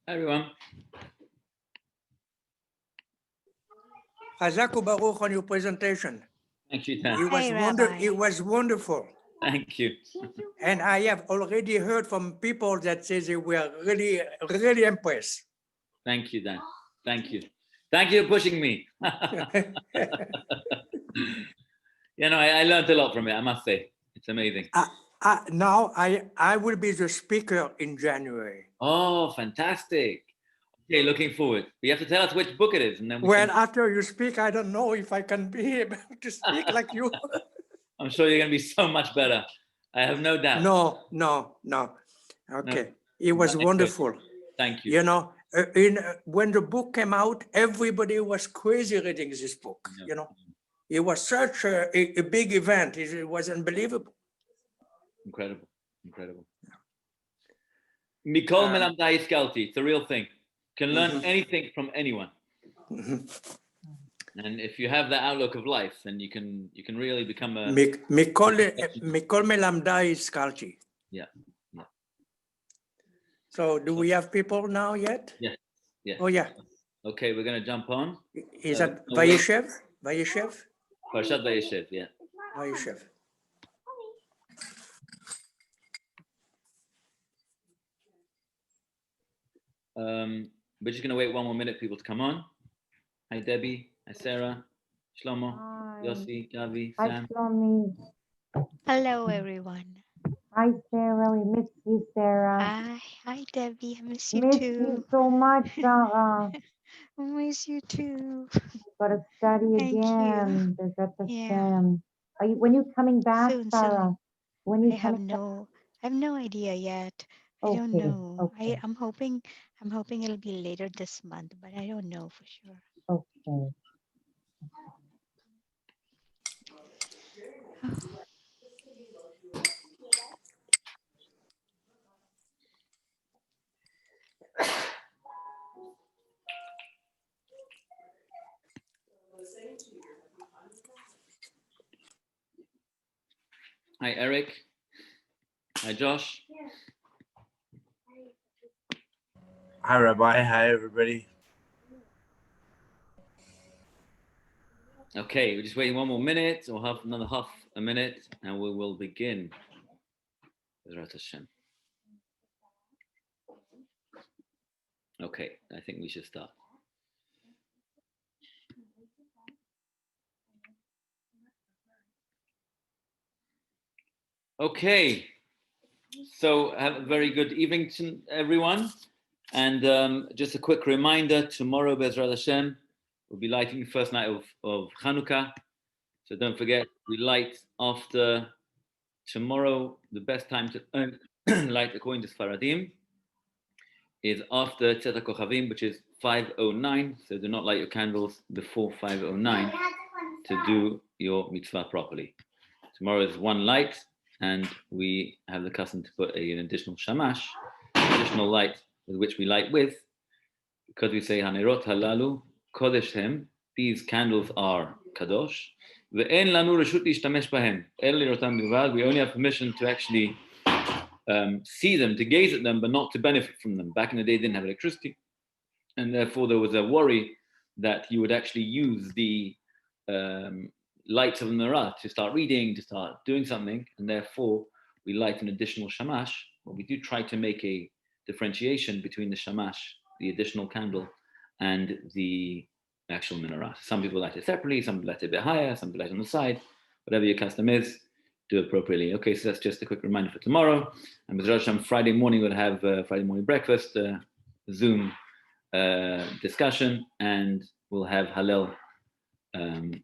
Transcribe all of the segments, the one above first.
Hi, everyone. Hazaku Baruch on your presentation. Thank you, Dan. It was wonderful. Thank you. And I have already heard from people that say they were really, really impressed. Thank you, Dan. Thank you. Thank you for pushing me. You know, I learned a lot from it, I must say. It's amazing. Now I will be the speaker in January. Oh, fantastic. Okay, looking forward. You have to tell us which book it is. And then After you speak, I don't know if I can be able to speak like you. I'm sure you're going to be so much better. I have no doubt. No. Okay. No. It was wonderful. Thank you. You know, when the book came out, everybody was crazy reading this book. Yeah. You know, it was such a big event. It was unbelievable. Incredible. Mikol Melamdai Iskalti. It's a real thing. Can learn anything from anyone. And if you have that outlook of life, then you can really become a Mikol Melamdai Iskalti. Yeah. So do we have people now yet? Yes. Oh yeah. Okay, we're going to jump on. Is that Vayeshev? Parshat Vayeshev, yeah. Vayeshev. We're just going to wait one more minute for people to come on. Hi, Debbie. Hi, Sarah. Shlomo. Hi. Yossi. Gavi. Hi, Sam. Shlomi. Hello, everyone. Hi, Sarah. We miss you, Sarah. Hi, Debbie. I miss you Miss too. you so much, Sarah. I miss you too. Got to study Thank again. you. Yeah. When you coming back, Sarah? When you I have no idea yet. I don't know. Okay. I'm hoping it'll be later this month, but I don't know for sure. Okay. Hi, Eric. Hi, Josh. Hi, Rabbi. Hi, everybody. Okay, we're just waiting one more minute or another half a minute, and we will begin. Bezrat Hashem. Okay, I think we should start. Okay, so have a very good evening to everyone. And just a quick reminder, tomorrow, Bezrat Hashem, we'll be lighting the first night of Hanukkah. So don't forget, we light after tomorrow. The best time to light, according to Sfaradim, is after Tzet HaKochavim, which is 5:09. So do not light your candles before 5:09 to do your mitzvah properly. Tomorrow is one light, and we have the custom to put an additional shamash, additional light with which we light with, because we say Hanerot halalu kodesh hem. These candles are kadosh. Ve'en lanu reshut lishtamesh bahem. El lirotam bilvad. We only have permission to actually see them, to gaze at them, but not to benefit from them. Back in the day, they didn't have electricity, and therefore there was a worry that you would actually use the lights of the menorah to start reading, to start doing something, and therefore we light an additional shamash. But we do try to make a differentiation between the shamash, the additional candle, and the actual menorah. Some people light it separately, some light it a bit higher, some light on the side. Whatever your custom is, do appropriately. Okay, so that's just a quick reminder for tomorrow. And with Rosh Friday morning, we'll have Friday morning breakfast, Zoom discussion, and we'll have Hallel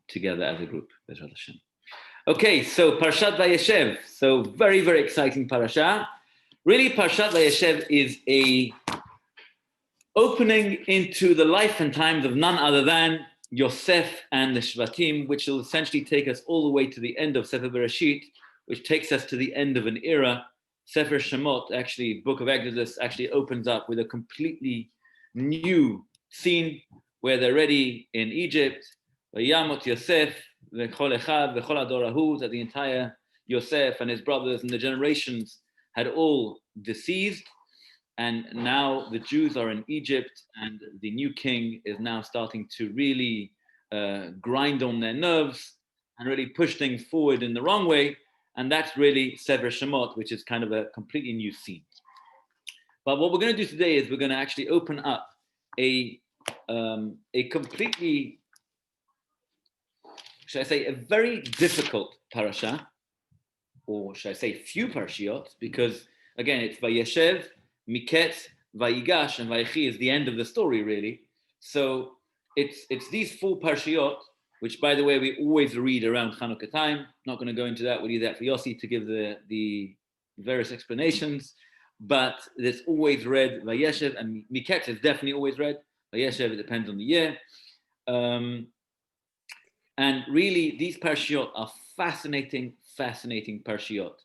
together as a group. Bezrat Hashem. Okay, so Parshat Vayeshev. So very, very exciting parasha. Really, Parshat Vayeshev is a opening into the life and times of none other than Yosef and the Shvatim, which will essentially take us all the way to the end of Sefer Bereshit, which takes us to the end of an era. Sefer Shemot, actually, Book of Exodus, actually opens up with a completely new scene where they're already in Egypt. Vayamot Yosef, v'chol echad, v'chol ador ahu, that the entire Yosef and his brothers and the generations had all deceased. And now the Jews are in Egypt, and the new king is now starting to really grind on their nerves and really push things forward in the wrong way. And that's really Sefer Shemot, which is kind of a completely new scene. But what we're going to do today is we're going to actually open up a completely, should I say, a very difficult parasha, or should I say few parashiot, because again, it's Vayeshev, Miket, Vayigash, and Vayechi is the end of the story, really. So it's these four parashiot, which, by the way, we always read around Chanukah time. Not going to go into that. We'll leave that for Yossi to give the various explanations. But it's always read Vayeshev, and Miket is definitely always read. Vayeshev, it depends on the year. And really, these parashiot are fascinating parashiot.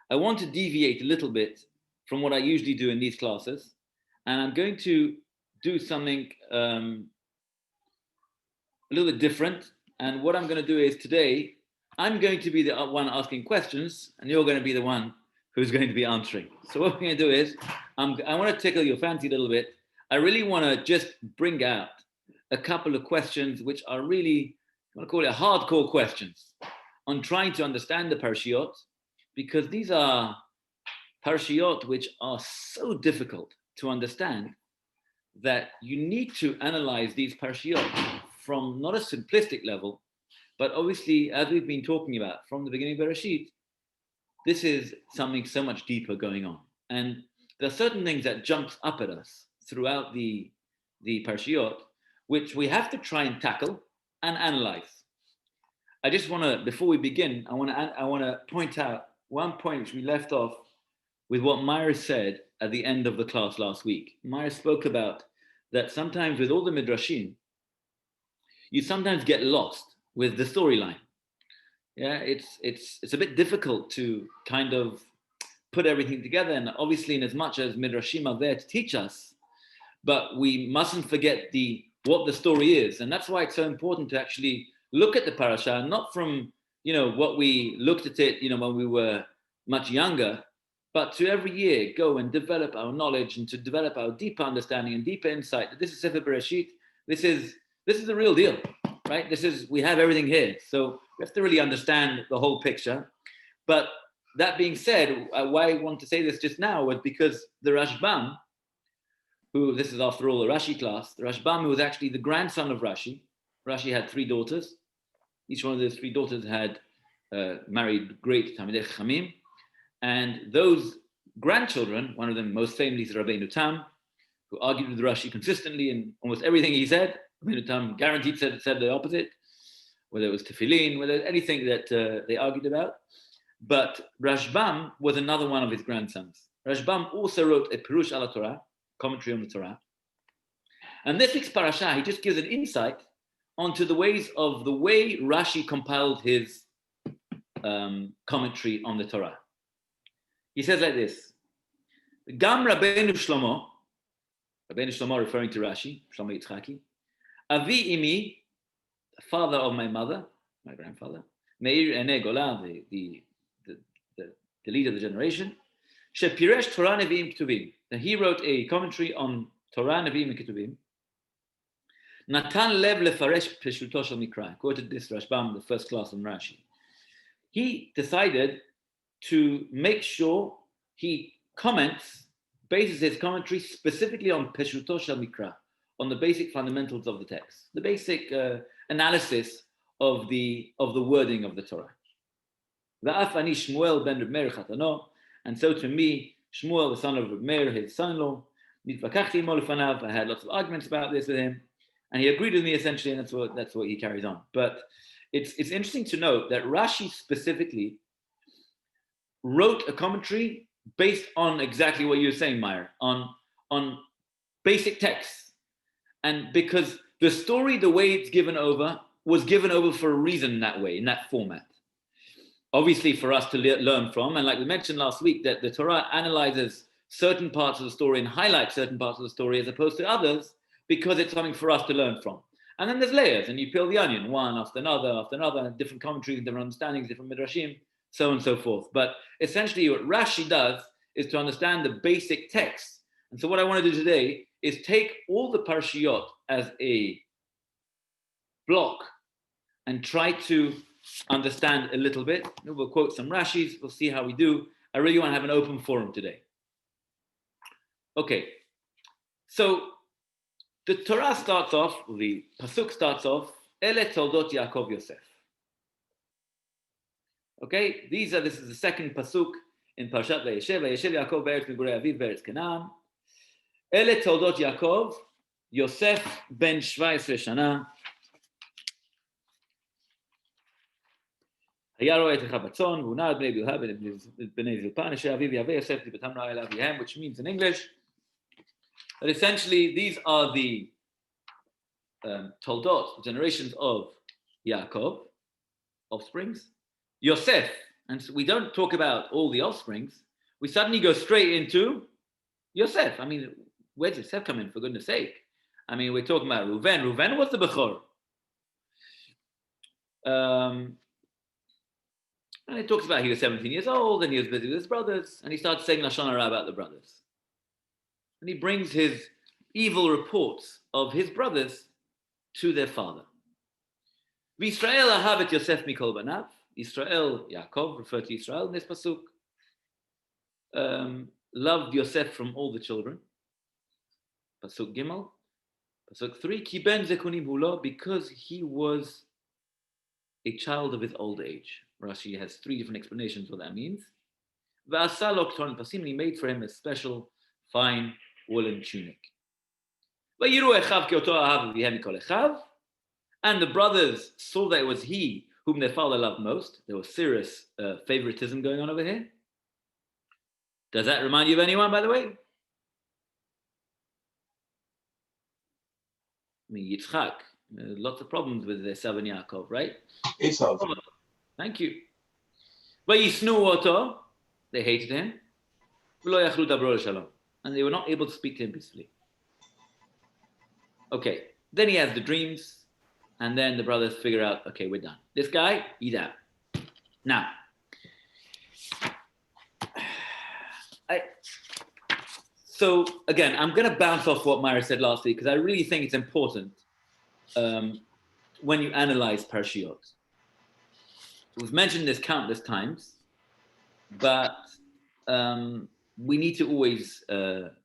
I want to deviate a little bit from what I usually do in these classes, and I'm going to do something a little bit different. And what I'm going to do is today, I'm going to be the one asking questions, and you're going to be the one who's going to be answering. So what we're going to do is, I want to tickle your fancy a little bit. I really want to just bring out a couple of questions which are really, I want to call it hardcore questions on trying to understand the parashiot, because these are parashiot which are so difficult to understand that you need to analyze these parashiot from not a simplistic level, but obviously, as we've been talking about from the beginning of Bereshit, this is something so much deeper going on. And there are certain things that jumps up at us throughout the parashiot, which we have to try and tackle and analyze. I just want to, before we begin, I want to point out one point which we left off with what Myra said at the end of the class last week. Myra spoke about that sometimes with all the midrashim, you sometimes get lost with the storyline. Yeah, it's a bit difficult to kind of put everything together. And obviously, in as much as midrashim are there to teach us, but we mustn't forget what the story is. And that's why it's so important to actually look at the parasha, not from, what we looked at it, when we were much younger, but to every year go and develop our knowledge and to develop our deeper understanding and deeper insight that this is Sefer Bereshit. This is the real deal, right? We have everything here. So we have to really understand the whole picture. But that being said, why I want to say this just now was because the Rashbam, who, this is after all a Rashi class, the Rashbam, who was actually the grandson of Rashi. Rashi had 3 daughters. Each one of those 3 daughters had married great Talmidei Chachamim. And those grandchildren, one of them most famously is Rabbeinu Tam, who argued with Rashi consistently in almost everything he said. Rabbeinu Tam guaranteed said the opposite, whether it was tefillin, whether anything that they argued about. But Rashbam was another one of his grandsons. Rashbam also wrote a Pirush ala Torah, commentary on the Torah. And this week's parasha, he just gives an insight onto the way Rashi compiled his commentary on the Torah. He says like this: Gam Rabbeinu Shlomo referring to Rashi, Shlomo Yitzchaki, Avi Imi, the father of my mother, my grandfather, Meir Ene Gola, the leader of the generation, Shepiresh Torah Nevi'im Ketuvim, that he wrote a commentary on Torah Nevi'im and Ketuvim. Natan Lev Lefaresh Peshuto Shel Mikra, quoted this Rashbam, the first class on Rashi. He decided to make sure he bases his commentary specifically on Peshuto Shel Mikra, on the basic fundamentals of the text, the basic analysis of the wording of the Torah. Va'af ani Shmuel ben Reb Meir Chatano, and so to me, Shmuel, the son of Reb Meir, his son-in-law, nitvakachti imo lefanav, I had lots of arguments about this with him, And he agreed with me essentially, and that's what he carries on. But it's interesting to note that Rashi specifically wrote a commentary based on exactly what you're saying, Meyer, on basic texts. And because the story, the way it's given over, was given over for a reason in that way, in that format. Obviously for us to learn from, and like we mentioned last week, that the Torah analyzes certain parts of the story and highlights certain parts of the story as opposed to others, because it's something for us to learn from. And then there's layers, and you peel the onion, one after another, different commentaries, different understandings, different midrashim, so on and so forth. But essentially what Rashi does is to understand the basic text. And so what I want to do today is take all the parashiyot as a block and try to understand a little bit. We'll quote some Rashis, we'll see how we do. I really want to have an open forum today. Okay, so the Torah starts off, the Pasuk starts off, Ele Toldot Yaakov Yosef. Okay, this is the second Pasuk in Parashat Vayeshev. Vayeshev Yaakov Be'eretz Migurei Aviv Be'eretz Canaan. Ele Toldot Yaakov, Yosef ben 17 שנה. היה רואה את אחיו בצאן, והוא נע את בני בלהה בני זלפן, אשר אביו יהווה יוסף דיבתם רעה אל אביהם, which means in English, that essentially these are the toldot, generations of Yaakov, offsprings, Yosef, and so we don't talk about all the offsprings, we suddenly go straight into Yosef. I mean, where does Yosef come in, for goodness sake? I mean, we're talking about Reuven. Reuven was the Bechor. And it talks about he was 17 years old and he was busy with his brothers, and he starts saying Lashon Hara about the brothers. And he brings his evil reports of his brothers to their father. V'Yisrael ahav et Yosef mikol banav. Israel, Yaakov, referred to Israel in this pasuk, loved Yosef from all the children. Pasuk Gimel. Pasuk 3, Ki ben zekunim hulo, because he was a child of his old age. Rashi has 3 different explanations what that means. V'asa lo k'ton pasim, he made for him a special fine woolen tunic. V'yiru echav ki oto ahav v'hem mikol echav, and the brothers saw that it was he whom their father loved most. There was serious favoritism going on over here. Does that remind you of anyone, by the way? I mean, Yitzchak, lots of problems with their son Yaakov, right? Esau. Thank you. Vayisnu oto, they hated him. V'lo yachlu dabro l'shalom, and they were not able to speak to him peacefully. Okay, then he has the dreams, and then the brothers figure out, okay, we're done. This guy, he's out. Now, so again, I'm going to bounce off what Myra said last week, because I really think it's important when you analyze parashiyot. We've mentioned this countless times, but we need to always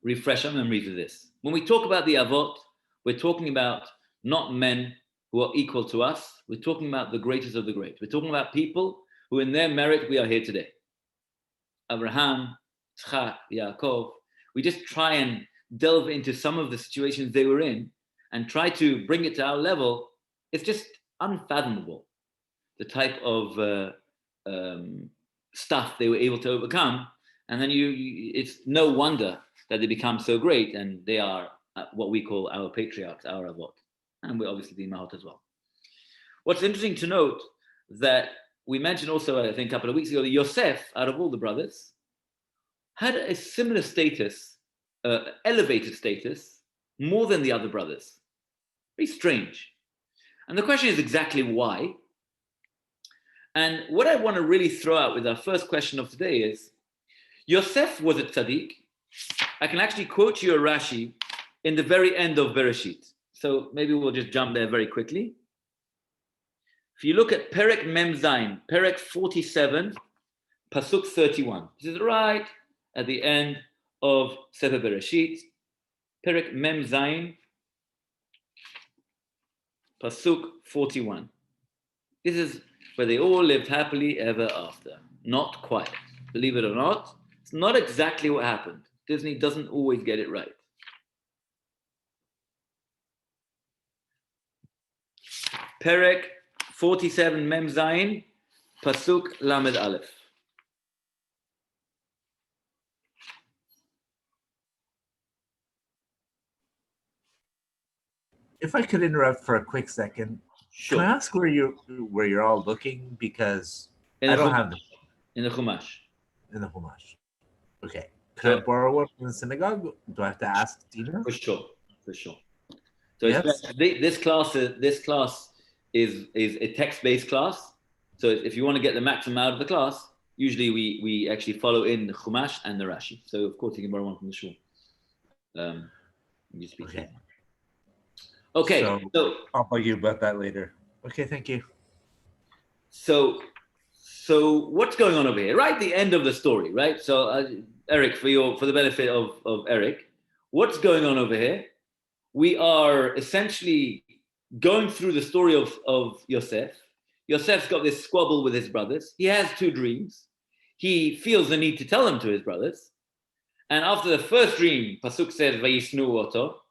refresh our memories of this. When we talk about the Avot, we're talking about not men who are equal to us. We're talking about the greatest of the great. We're talking about people who in their merit we are here today. Abraham, Yitzchak, Yaakov. We just try and delve into some of the situations they were in and try to bring it to our level. It's just unfathomable, the type of stuff they were able to overcome. And then it's no wonder that they become so great, and they are what we call our patriarchs, our Avot. And we're obviously the Imahot as well. What's interesting to note that we mentioned also, I think a couple of weeks ago, that Yosef, out of all the brothers, had a similar status, elevated status, more than the other brothers. Very strange. And the question is exactly why. And what I want to really throw out with our first question of today is, Yosef was a tzaddik. I can actually quote you a Rashi in the very end of Bereshit. So maybe we'll just jump there very quickly. If you look at Perek Mem Zayin, Perek 47, Pasuk 31. This is right at the end of Sefer Bereshit. Perek Mem Zayin, Pasuk 41. This is where they all lived happily ever after. Not quite. Believe it or not, it's not exactly what happened. Disney doesn't always get it right. Perek 47 Mem Zayin, Pasuk Lamed Aleph. If I could interrupt for a quick second, Sure. can I ask where you're all looking? Because In I the don't Chumash. have them In the Chumash. in the Chumash. Okay. Could So- I borrow one from the synagogue? Do I have to ask Tina? For sure. So Yes. this class is a text-based class. So if you want to get the maximum out of the class, usually we actually follow in the Chumash and the Rashi. So of course you can borrow one from the shul. You speak. Okay. Okay. So I'll bug you about that later. Okay, thank you. So what's going on over here? Right at the end of the story, right? So Eric, for the benefit of Eric, what's going on over here? We are essentially going through the story of Yosef. Yosef's got this squabble with his brothers. He has two dreams. He feels the need to tell them to his brothers. And after the first dream, Pasuk says, Vayisnu oto.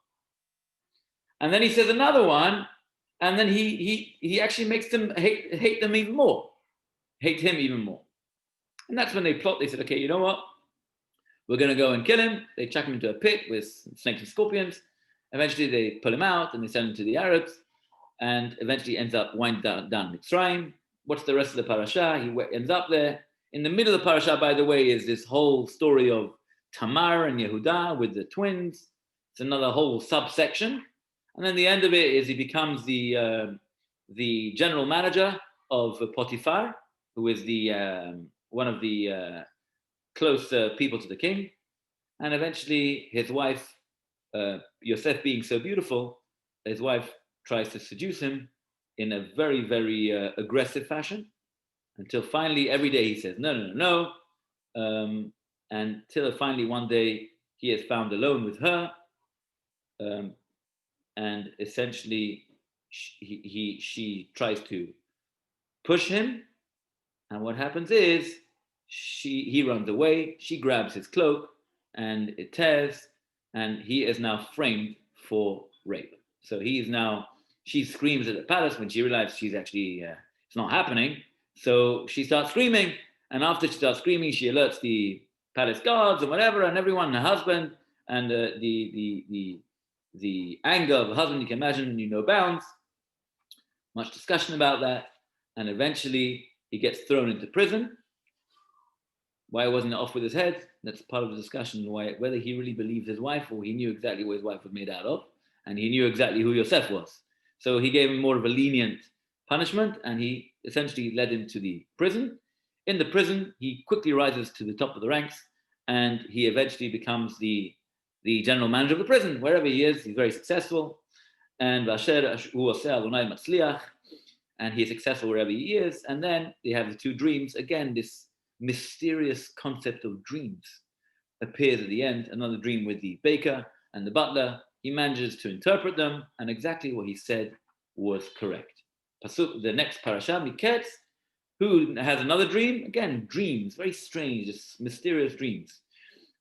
And then he says another one, and then he actually makes them hate them even more. Hate him even more. And that's when they plot. They said, okay, you know what? We're going to go and kill him. They chuck him into a pit with snakes and scorpions. Eventually, they pull him out and they send him to the Arabs, and eventually ends up winding down Mitzrayim. What's the rest of the parasha? He ends up there. In the middle of the parasha, by the way, is this whole story of Tamar and Yehuda with the twins. It's another whole subsection. And then the end of it is he becomes the general manager of Potiphar, who is the one of the close people to the king. And eventually his wife, Yosef being so beautiful, his wife tries to seduce him in a very, very aggressive fashion, until finally every day he says, no. Until finally one day he is found alone with her, and essentially she tries to push him, and what happens is he runs away, she grabs his cloak, and it tears, and he is now framed for rape. So she screams at the palace when she realizes she's actually, it's not happening. So she starts screaming, and after she starts screaming, she alerts the palace guards and whatever, and everyone, her husband, and the anger of the husband, you can imagine, bounds. Much discussion about that, and eventually he gets thrown into prison. Why wasn't it off with his head? That's part of the discussion, whether he really believed his wife or he knew exactly what his wife was made out of, and he knew exactly who Yosef was. So he gave him more of a lenient punishment, and he essentially led him to the prison. In the prison, he quickly rises to the top of the ranks, and he eventually becomes the general manager of the prison. Wherever he is, he's very successful. And and he is successful wherever he is. And then they have the two dreams. Again, this mysterious concept of dreams appears at the end. Another dream with the baker and the butler. He manages to interpret them, and exactly what he said was correct. Pasuk, the next parasha, Miketz, who has another dream. Again, dreams, very strange, just mysterious dreams.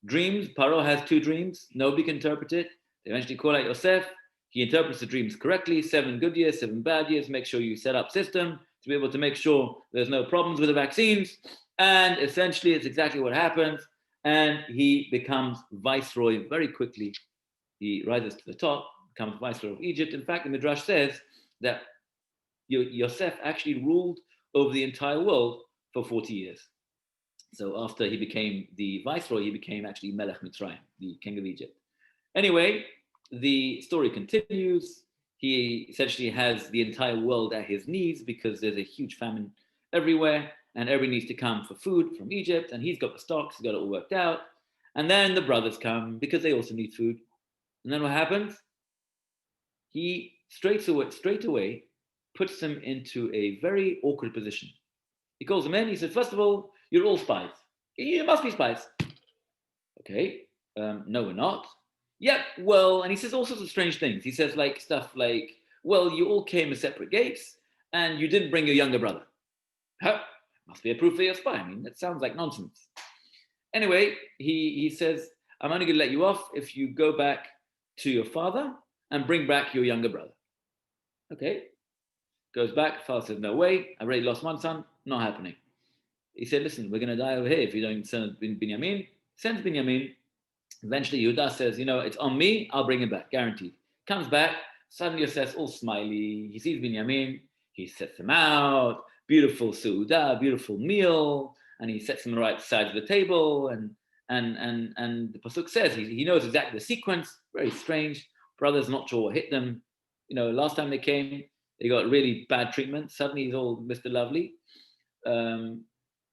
Dreams, Paro has two dreams. Nobody can interpret it. They eventually call out Yosef. He interprets the dreams correctly. 7 good years, 7 bad years. Make sure you set up system to be able to make sure there's no problems with the vaccines. And essentially, it's exactly what happens. And he becomes viceroy very quickly. He rises to the top, becomes viceroy of Egypt. In fact, the Midrash says that Yosef actually ruled over the entire world for 40 years. So after he became the viceroy, he became actually Melech Mitzrayim, the king of Egypt. Anyway, the story continues. He essentially has the entire world at his knees because there's a huge famine everywhere, and everybody needs to come for food from Egypt, and he's got the stocks, he's got it all worked out. And then the brothers come because they also need food. And then what happens? He straight away puts them into a very awkward position. He calls them in. He says, first of all, you're all spies. You must be spies. Okay. No, we're not. Yeah, well, and he says all sorts of strange things. He says stuff like, well, you all came as separate gates and you didn't bring your younger brother. Huh? Must be a proof that you're a spy. I mean, that sounds like nonsense. Anyway, he says, I'm only going to let you off if you go back to your father and bring back your younger brother. Okay. Goes back. Father says, no way. I already lost one son. Not happening. He said, listen, we're going to die over here if you don't send Binyamin. Sends Binyamin. Eventually, Yehuda says, it's on me. I'll bring him back, guaranteed. Comes back. Suddenly, Yosef's all smiley. He sees Binyamin. He sets him out. Beautiful Su'udah, beautiful meal. And he sets him on the right side of the table. And the pasuk says he knows exactly the sequence. Very strange. Brothers not sure what hit them. Last time they came, they got really bad treatment. Suddenly he's all Mr. Lovely.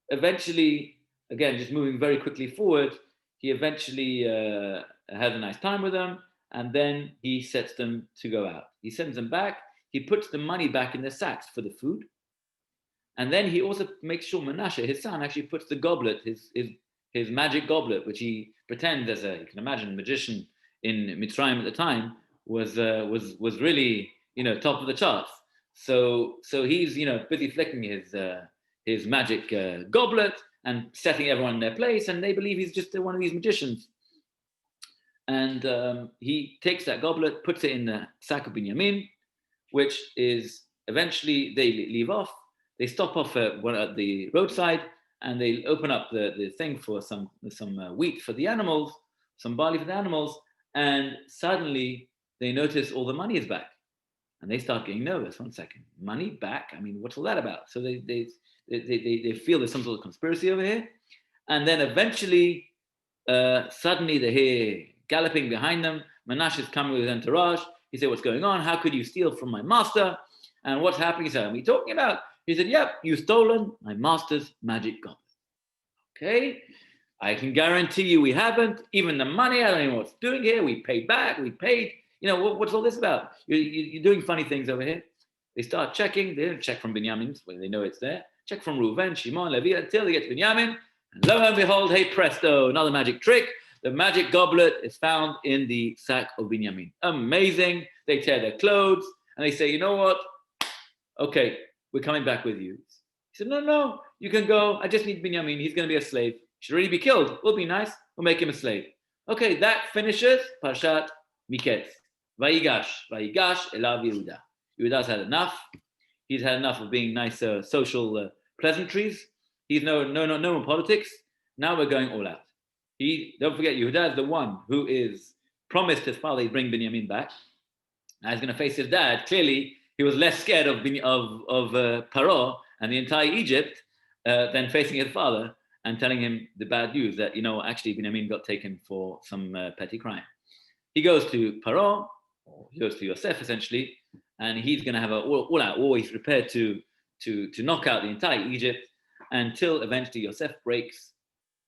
Eventually, again, just moving very quickly forward, he eventually has a nice time with them, and then he sets them to go out. He sends them back. He puts the money back in their sacks for the food, and then he also makes sure Menashe, his son, actually puts the goblet, his magic goblet, which he pretends as you can imagine, a magician in Mitzrayim at the time, was really top of the charts. So he's busy flicking his magic goblet and setting everyone in their place, and they believe he's just one of these magicians. And he takes that goblet, puts it in the sack of Binyamin, which is eventually they leave off. They stop off at the roadside, and they open up the thing for some wheat for the animals, some barley for the animals, and suddenly they notice all the money is back, and they start getting nervous. 1 second, money back? I mean, what's all that about? So they feel there's some sort of conspiracy over here, and then eventually, suddenly they hear galloping behind them. Menashe is coming with his entourage. He said, "What's going on? How could you steal from my master? And what's happening?" He said, "What are we talking about?" He said, "Yep, you've stolen my master's magic goblet." Okay, I can guarantee you we haven't. Even the money, I don't know what's doing here. We paid back. We paid. What's all this about? You're doing funny things over here. They start checking. They don't check from Binyamin when they know it's there. Check from Reuven, Shimon, Levi, until they get to Binyamin. And lo and behold, hey presto, another magic trick. The magic goblet is found in the sack of Binyamin. Amazing. They tear their clothes and they say, "You know what? Okay, we're coming back with you." He said, No, you can go. I just need Binyamin. He's going to be a slave. He should already be killed. We'll be nice. We'll make him a slave. Okay, that finishes Parshat Miketz. Vayigash elav Yehuda. Yehuda's had enough. He's had enough of being nice social pleasantries. He's no more politics. Now we're going all out. Don't forget, Yehuda is the one who is promised his father he'd bring Binyamin back. Now he's going to face his dad. Clearly, he was less scared of Paro and the entire Egypt than facing his father and telling him the bad news that actually Binyamin got taken for some petty crime. He goes to Paro, or he goes to Yosef essentially, and he's going to have an all-out war. He's prepared to knock out the entire Egypt until eventually Yosef breaks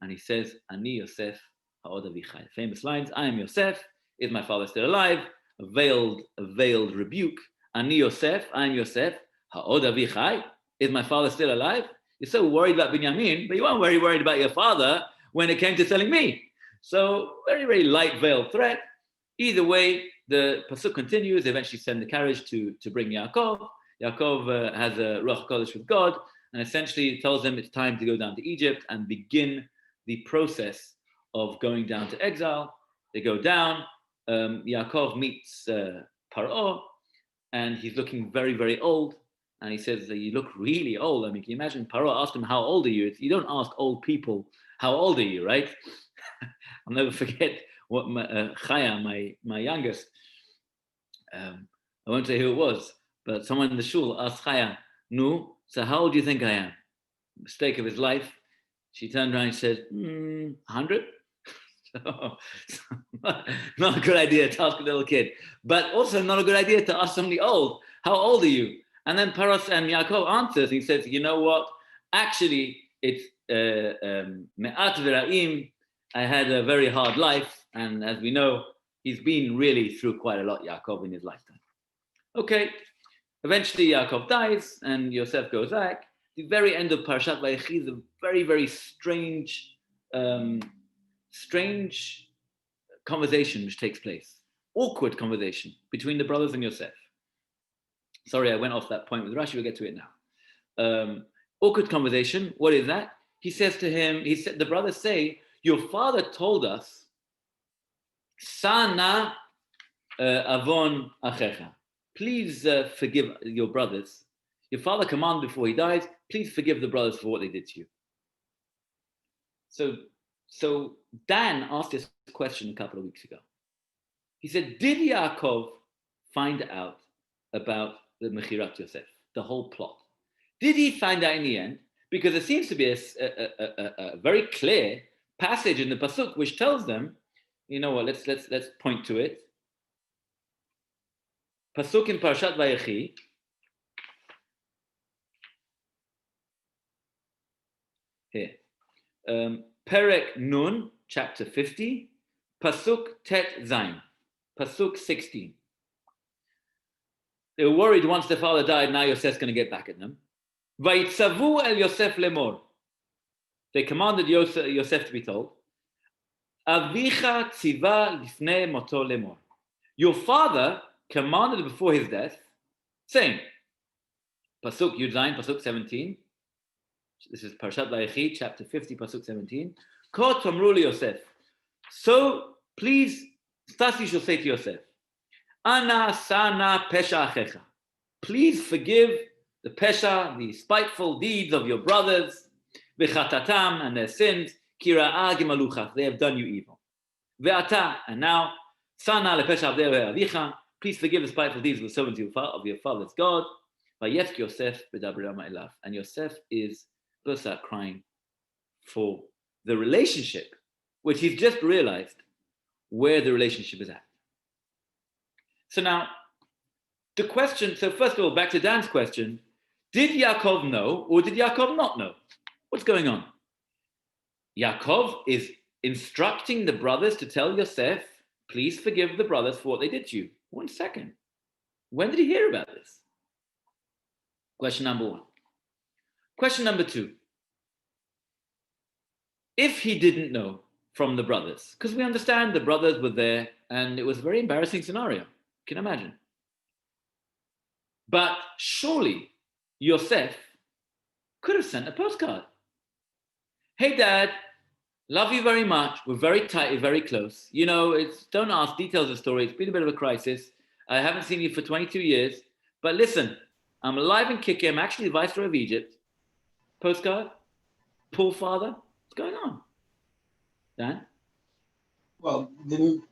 and he says, "Ani Yosef ha'od avichai." Famous lines: "I am Yosef. Is my father still alive?" A veiled rebuke. "Ani Yosef. I am Yosef. Ha'od avichai. Is my father still alive?" You're so worried about Binyamin, but you weren't very worried about your father when it came to selling me. So very, very light veiled threat. Either way, the pasuk continues. They eventually send the carriage to bring Yaakov. Yaakov has a Ruach HaKodesh with God, and essentially tells them it's time to go down to Egypt and begin the process of going down to exile. They go down. Yaakov meets Paro, and he's looking very, very old. And he says, "You look really old." I mean, can you imagine? Paro asked him, "How old are you?" You don't ask old people, "How old are you?" Right? I'll never forget what Chaya, my youngest, I won't say who it was, but someone in the shul asked Chaya, "No, so how old do you think I am?" Mistake of his life. She turned around and said, 100? So, not a good idea to ask a little kid, but also not a good idea to ask somebody old, "How old are you?" And then Paros and Yaakov answers. He says, "You know what? Actually, it's me'at v'ra'im. I had a very hard life, and as we know, he's been really through quite a lot, Yaakov, in his lifetime." Okay. Eventually, Yaakov dies, and Yosef goes back. The very end of Parashat Vayechi is a very, very strange conversation which takes place. Awkward conversation between the brothers and Yosef. Sorry, I went off that point with Rashi. We'll get to it now. Awkward conversation. What is that? He says to him, the brothers say, "Your father told us, Sana avon achecha. Please forgive your brothers Your father commanded before he dies, please forgive the brothers for what they did to you. So Dan asked this question a couple of weeks ago. He said, did Yaakov find out about the Mechirat Yosef, the whole plot? Did he find out in the end? Because there seems to be a very clear passage in the Pasuk which tells them, you know what, let's point to it. Pasuk in Parashat Vayechi. Here. Perek Nun, chapter 50, Pasuk Tet Zayin, Pasuk 16. They were worried once their father died, now Yosef's going to get back at them. Vayitzavu el Yosef lemor. They commanded Yosef to be told, Avicha tziva lifnei moto lemor. Your father commanded before his death, saying, Pasuk Yud Zayin, Pasuk 17. This is Parashat Vayechi, chapter 50, Pasuk 17. Ko tomru li Yosef. So please, Stasi shall say to Yosef, Ana sana pesha achecha. Please forgive the pesha, the spiteful deeds of your brothers, v'chatatam, and their sins, kira'a gemalucha, they have done you evil. Ve'ata, and now, sana lepesha avdei avicha, please forgive the spiteful deeds of the servants of your father's God. Vayetz Yosef b'dabrama elav, and Yosef bursts out crying for the relationship, which he's just realized where the relationship is at. So now, the question, so first of all, back to Dan's question, did Yaakov know or did Yaakov not know? What's going on? Yaakov is instructing the brothers to tell Yosef, please forgive the brothers for what they did to you. 1 second. When did he hear about this? Question number 1. Question number 2. If he didn't know from the brothers, because we understand the brothers were there and it was a very embarrassing scenario. You can imagine. But surely Yosef could have sent a postcard. Hey, Dad, love you very much. We're very tight, we're very close. You know, don't ask details of the story. It's been a bit of a crisis. I haven't seen you for 22 years. But listen, I'm alive and kicking. I'm actually the Viceroy of Egypt. Postcard? Poor father? What's going on? Dan? Well, didn't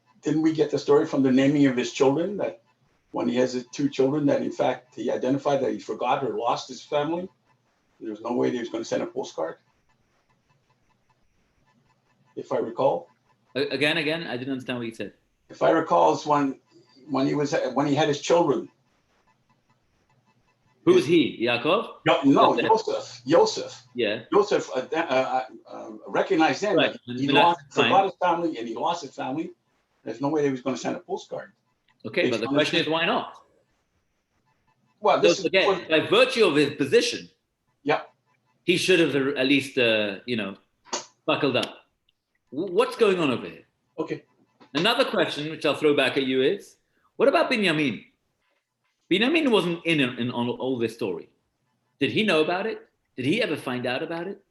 we get the story from the naming of his children, that when he has his 2 children, that in fact he identified that he forgot or lost his family? There's no way that he was going to send a postcard, if I recall. Again, I didn't understand what you said. If I recall, it's when he had his children. Who's he? Yaakov? No, Yosef. Yeah. Yosef recognized then Right. that he forgot his family and he lost his family. There's no way that he was going to send a postcard. Okay, but the question is, why not? Well, this is again, by virtue of his position, yeah, he should have at least, buckled up. What's going on over here? Okay. Another question, which I'll throw back at you, is, what about Binyamin? Binyamin wasn't in on all this story. Did he know about it? Did he ever find out about it?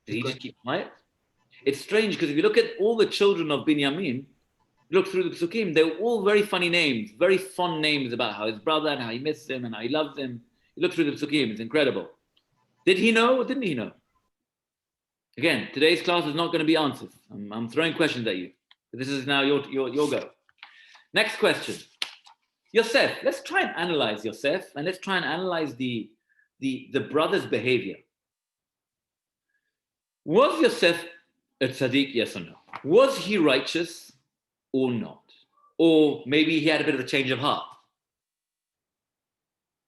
Did he just keep quiet? It's strange because if you look at all the children of Binyamin, look through the Psukim, they're all very funny names, very fond names about how his brother and how he misses him and how he loves him. You look through the Psukim, it's incredible. Did he know or didn't he know? Again, today's class is not going to be answers. I'm throwing questions at you. This is now your go. Next question. Yosef, let's try and analyze Yosef and let's try and analyze the brother's behavior. Was Yosef a tzaddik, yes or no? Was he righteous or not? Or maybe he had a bit of a change of heart.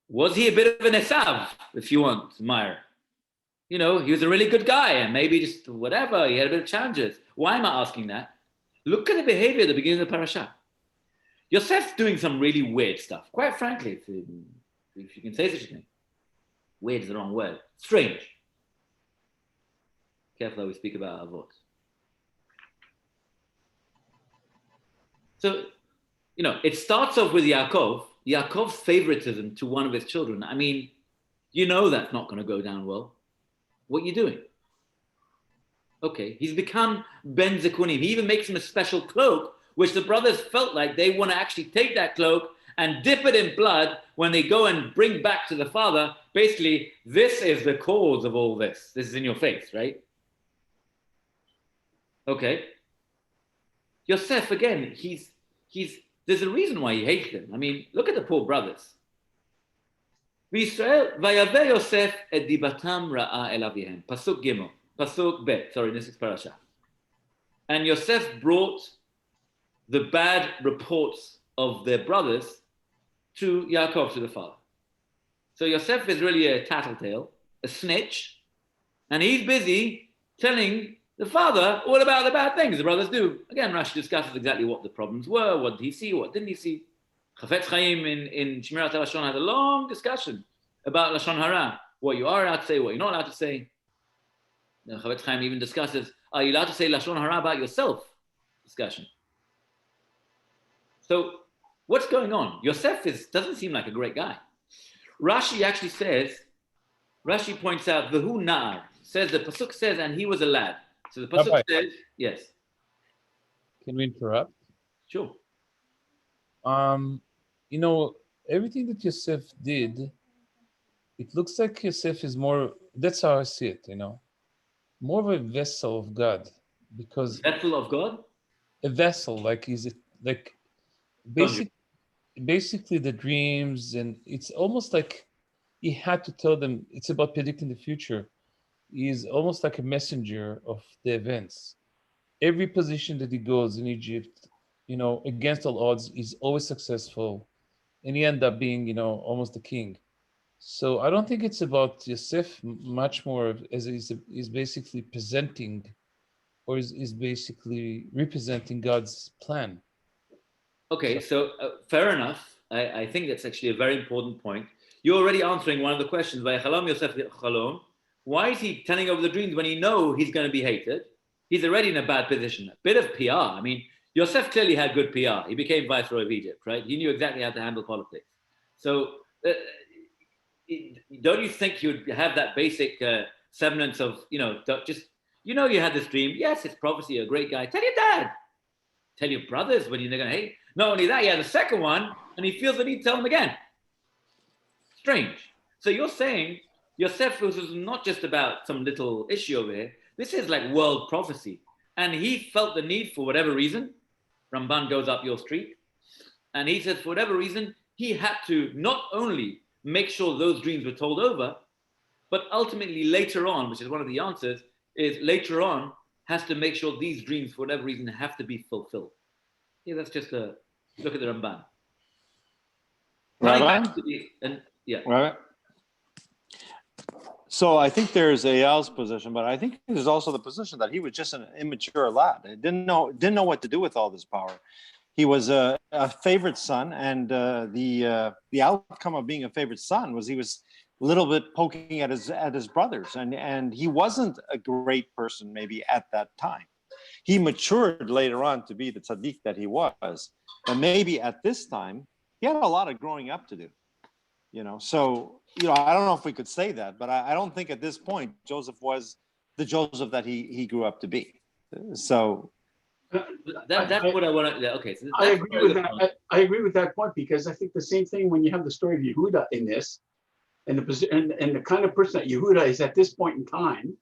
Was he a bit of an Esav, if you want, Meyer? You know, he was a really good guy and maybe just whatever, he had a bit of challenges. Why am I asking that? Look at the behavior at the beginning of the parasha. Yosef's doing some really weird stuff. Quite frankly, if you can say such a thing. Weird is the wrong word. Strange. Careful how we speak about our votes. So, it starts off with Yaakov's favoritism to one of his children. I mean, that's not going to go down well. What are you doing? Okay, he's become Ben Zekunim. He even makes him a special cloak, which the brothers felt like they want to actually take that cloak and dip it in blood when they go and bring back to the father, basically, this is the cause of all this. This is in your face, right? Okay. Yosef, again, there's a reason why he hates them. I mean, look at the poor brothers. V'Yisrael, vayaveh Yosef et dibatam ra'a el avihem. Pasuk Gimel. Pasuk Bet. Sorry, this is parasha. And Yosef brought the bad reports of their brothers to Yaakov, to the father. So Yosef is really a tattletale, a snitch, and he's busy telling the father all about the bad things the brothers do. Again, Rashi discusses exactly what the problems were, what did he see, what didn't he see. Chafetz Chaim in Shmirat HaLashon had a long discussion about Lashon Hara, what you are allowed to say, what you're not allowed to say. Chafetz Chaim even discusses, are you allowed to say Lashon Hara about yourself? Discussion. So what's going on? Yosef doesn't seem like a great guy. Rashi actually says, Rashi points out, V'hu na'ar, says the Pasuk says, and he was a lad. So the Pasuk says, yes. Can we interrupt? Sure. You know, everything that Yosef did, it looks like Yosef is more, that's how I see it, you know, more of a vessel of God, because Vessel of God? a vessel, like basically the dreams, and it's almost like he had to tell them, it's about predicting the future. He is almost like a messenger of the events. Every position that he goes in Egypt, you know, against all odds, he's always successful, and he ended up being, you know, almost the king. So I don't think it's about Yosef much more as he's basically presenting, or is basically representing God's plan. Okay, so fair enough. I think that's actually a very important point. You're already answering one of the questions. Vayachalom Yosef chalom. Why is he telling over the dreams when he knows he's going to be hated? He's already in a bad position. A bit of PR. I mean, Yosef clearly had good PR. He became viceroy of Egypt, right? He knew exactly how to handle politics. So don't you think you'd have that basic semblance of, you know, you had this dream. Yes, it's prophecy. You're a great guy. Tell your dad. Tell your brothers when you're going to hate. Not only that, he had a second one, and he feels the need to tell them again. Strange. So you're saying Yosef was not just about some little issue over here. This is like world prophecy. And he felt the need, for whatever reason, Ramban goes up your street, and he says, for whatever reason, he had to not only make sure those dreams were told over, but ultimately later on, which is one of the answers, is later on has to make sure these dreams, for whatever reason, have to be fulfilled. Yeah, that's just a look at the Ramban. Rabbi? So I think there's Eyal's position, but I think there's also the position that he was just an immature lad. He didn't know what to do with all this power. He was a favorite son, and the outcome of being a favorite son was he was a little bit poking at his brothers, and he wasn't a great person maybe at that time. He matured later on to be the tzaddik that he was, but maybe at this time he had a lot of growing up to do. You know, so, you know, I don't know if we could say that, but I don't think at this point Joseph was the Joseph that he grew up to be. So that's what I want to. Okay, so I agree with that. I agree with that point, because I think the same thing when you have the story of Yehuda in this, and the kind of person that Yehuda is at this point in time,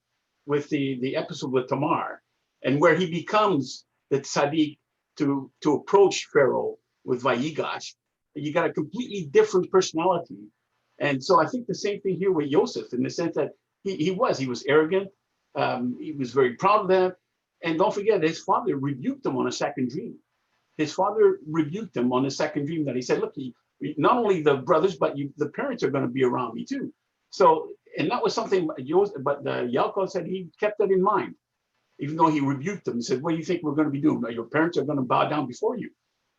with the episode with Tamar, and where he becomes the tzaddik to approach Pharaoh with Vayigash. You got a completely different personality. And so I think the same thing here with Yosef, in the sense that he was arrogant. He was very proud of that. And don't forget, his father rebuked him on a second dream. His father rebuked him on a second dream that he said, look, not only the brothers, but the parents are going to be around me too. So, and that was something, but Yaakov said he kept that in mind. Even though he rebuked them, he said, what do you think we're going to be doing? Your parents are going to bow down before you.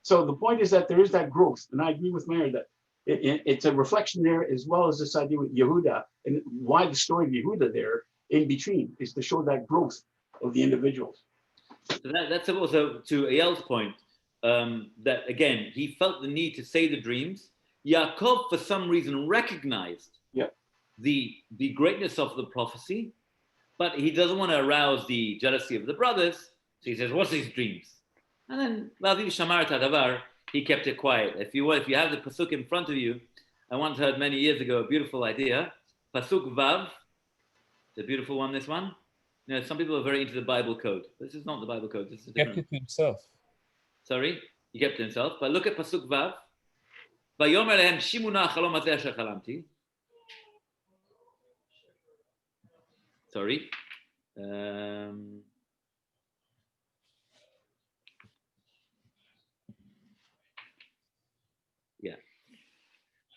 So the point is that there is that growth, and I agree with Meir that it's a reflection there, as well as this idea with Yehuda, and why the story of Yehuda there in between is to show that growth of the individuals. So that's also to Eyal's point, that again, he felt the need to say the dreams. Yaakov, for some reason, recognized the greatness of the prophecy, but he doesn't want to arouse the jealousy of the brothers. So he says, what's these dreams? And then, he kept it quiet. If you have the pasuk in front of you, I once heard many years ago a beautiful idea. Pasuk Vav, it's a beautiful one. This one. You know, some people are very into the Bible code. This is not the Bible code. This is a Kept different. it to himself. Sorry, he kept it himself. But look at pasuk Vav. Vayomer lehem shimuna chalom hazeh asher chalamti. Sorry.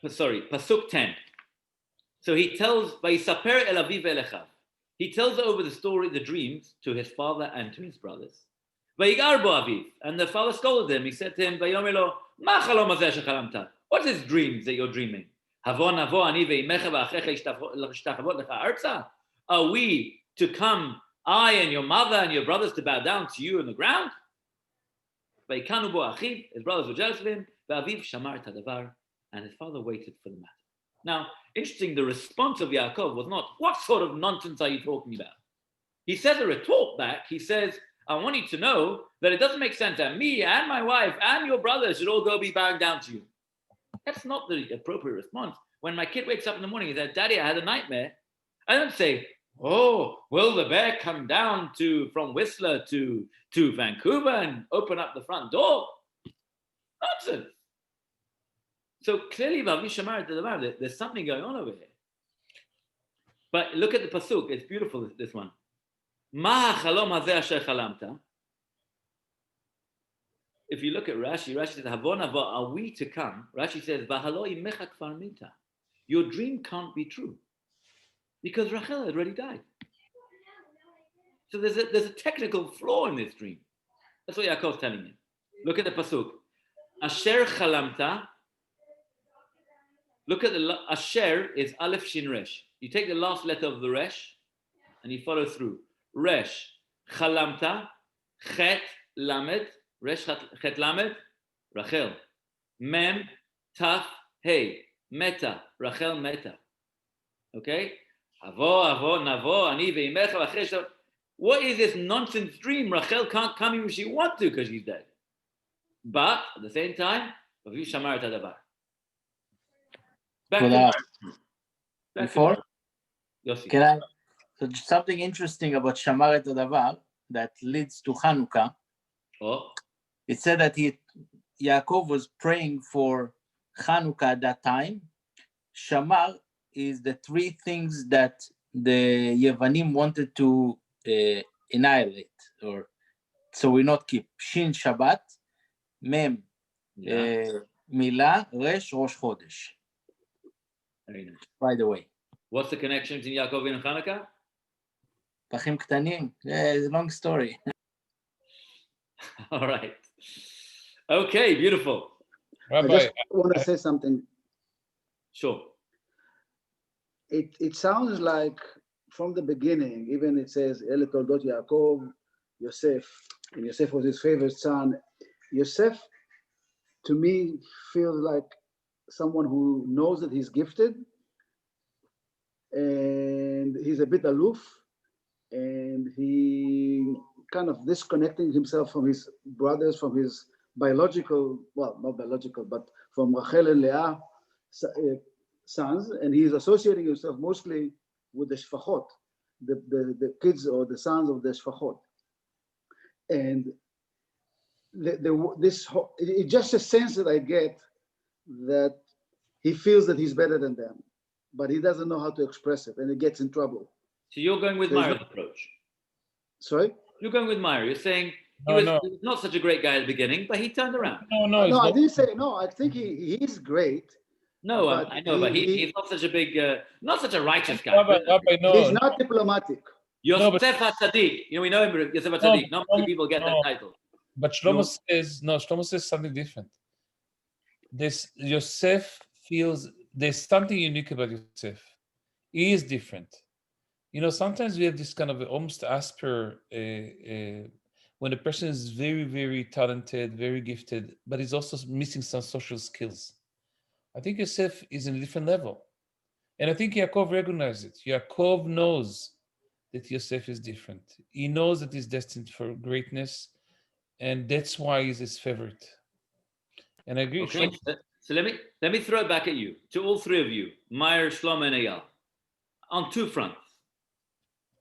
Sorry, pasuk 10. So he tells Vayisaper el aviv elechav. He tells over the story, the dreams, to his father and to his brothers. Vayigar bo aviv, and the father scolded him. He said to him, Vayomer lo, ma chalom hazeh asher chalamta? What is dreams that you're dreaming? Havo navo ani veimecha va'achecha ishtachavot lecha arza? Are we to come, I and your mother and your brothers, to bow down to you on the ground? Vayikanu bo achiv, his brothers were jealous of him. Va'aviv shamar et hadavar, and his father waited for the matter. Now, interesting, the response of Yaakov was not, what sort of nonsense are you talking about? He says a retort back. He says, I want you to know that it doesn't make sense that me and my wife and your brothers should all go be bowing down to you. That's not the appropriate response. When my kid wakes up in the morning and says, Daddy, I had a nightmare, I don't say, oh, will the bear come down from Whistler to Vancouver and open up the front door? Nonsense. So clearly, there's something going on over here. But look at the pasuk; it's beautiful. This one. Ma chalom hazeh asher chalamta. If you look at Rashi, Rashi says, "Havon havo, are we to come?" Rashi says, "V'halo imecha kfar minta." Your dream can't be true because Rachel had already died. So there's a technical flaw in this dream. That's what Yaakov's telling you. Look at the pasuk. Asher chalamta. Look at the Asher is Aleph Shin Resh. You take the last letter of the Resh and you follow through. Resh, Chalamta, Chet, Lamed, Resh, Chet, Lamed, Rachel. Mem, Taf, Hey, Meta, Rachel, Meta. Okay? Avo, Navo, Ani, Veimecha, Vachesha. What is this nonsense dream? Rachel can't come even if she wants to because she's dead. But at the same time, Aviv Shamar et Hadavar. Before, Yossi. can I? So something interesting about Shamar et Hadavar that leads to Hanukkah. Oh. It said that Yaakov was praying for Hanukkah at that time. Shamar is the three things that the Yevanim wanted to annihilate, or so we not keep. Shin Shabbat, Mem Milah, Resh Rosh Chodesh. Very nice. By the way. What's the connection between Yaakov and Hanukkah? Pachim Ktanim. It's a long story. All right. Okay, beautiful. Rabbi, I just want to say something. Sure. It sounds like from the beginning, even it says, Ele toldot Yaakov, Yosef, and Yosef was his favorite son. Yosef, to me, feels like someone who knows that he's gifted, and he's a bit aloof, and he kind of disconnecting himself from his brothers, from his biological, well, not biological, but from Rachel and Leah sons, and he's associating himself mostly with the Shfachot, the kids or the sons of the Shfachot. And it's just a sense that I get that he feels that he's better than them, but he doesn't know how to express it, and he gets in trouble. So you're going with Myra's approach. Sorry? You're going with Myra. You're saying he was not such a great guy at the beginning, but he turned around. No, I didn't say no. I think he's great. No, I know, but he's not such a big, not such a righteous guy. He's not diplomatic. Yosef HaTzadik. You know, we know him, Yosef HaTzadik. Not many people get that title. But Shlomo says something different. Yosef feels there's something unique about Yosef. He is different. You know, sometimes we have this kind of almost asper when a person is very, very talented, very gifted, but he's also missing some social skills. I think Yosef is in a different level. And I think Yaakov recognizes it. Yaakov knows that Yosef is different. He knows that he's destined for greatness, and that's why he's his favorite. And I agree. Okay, so let me throw it back at you, to all three of you, Meir, Shlomo, and Eyal, on two fronts.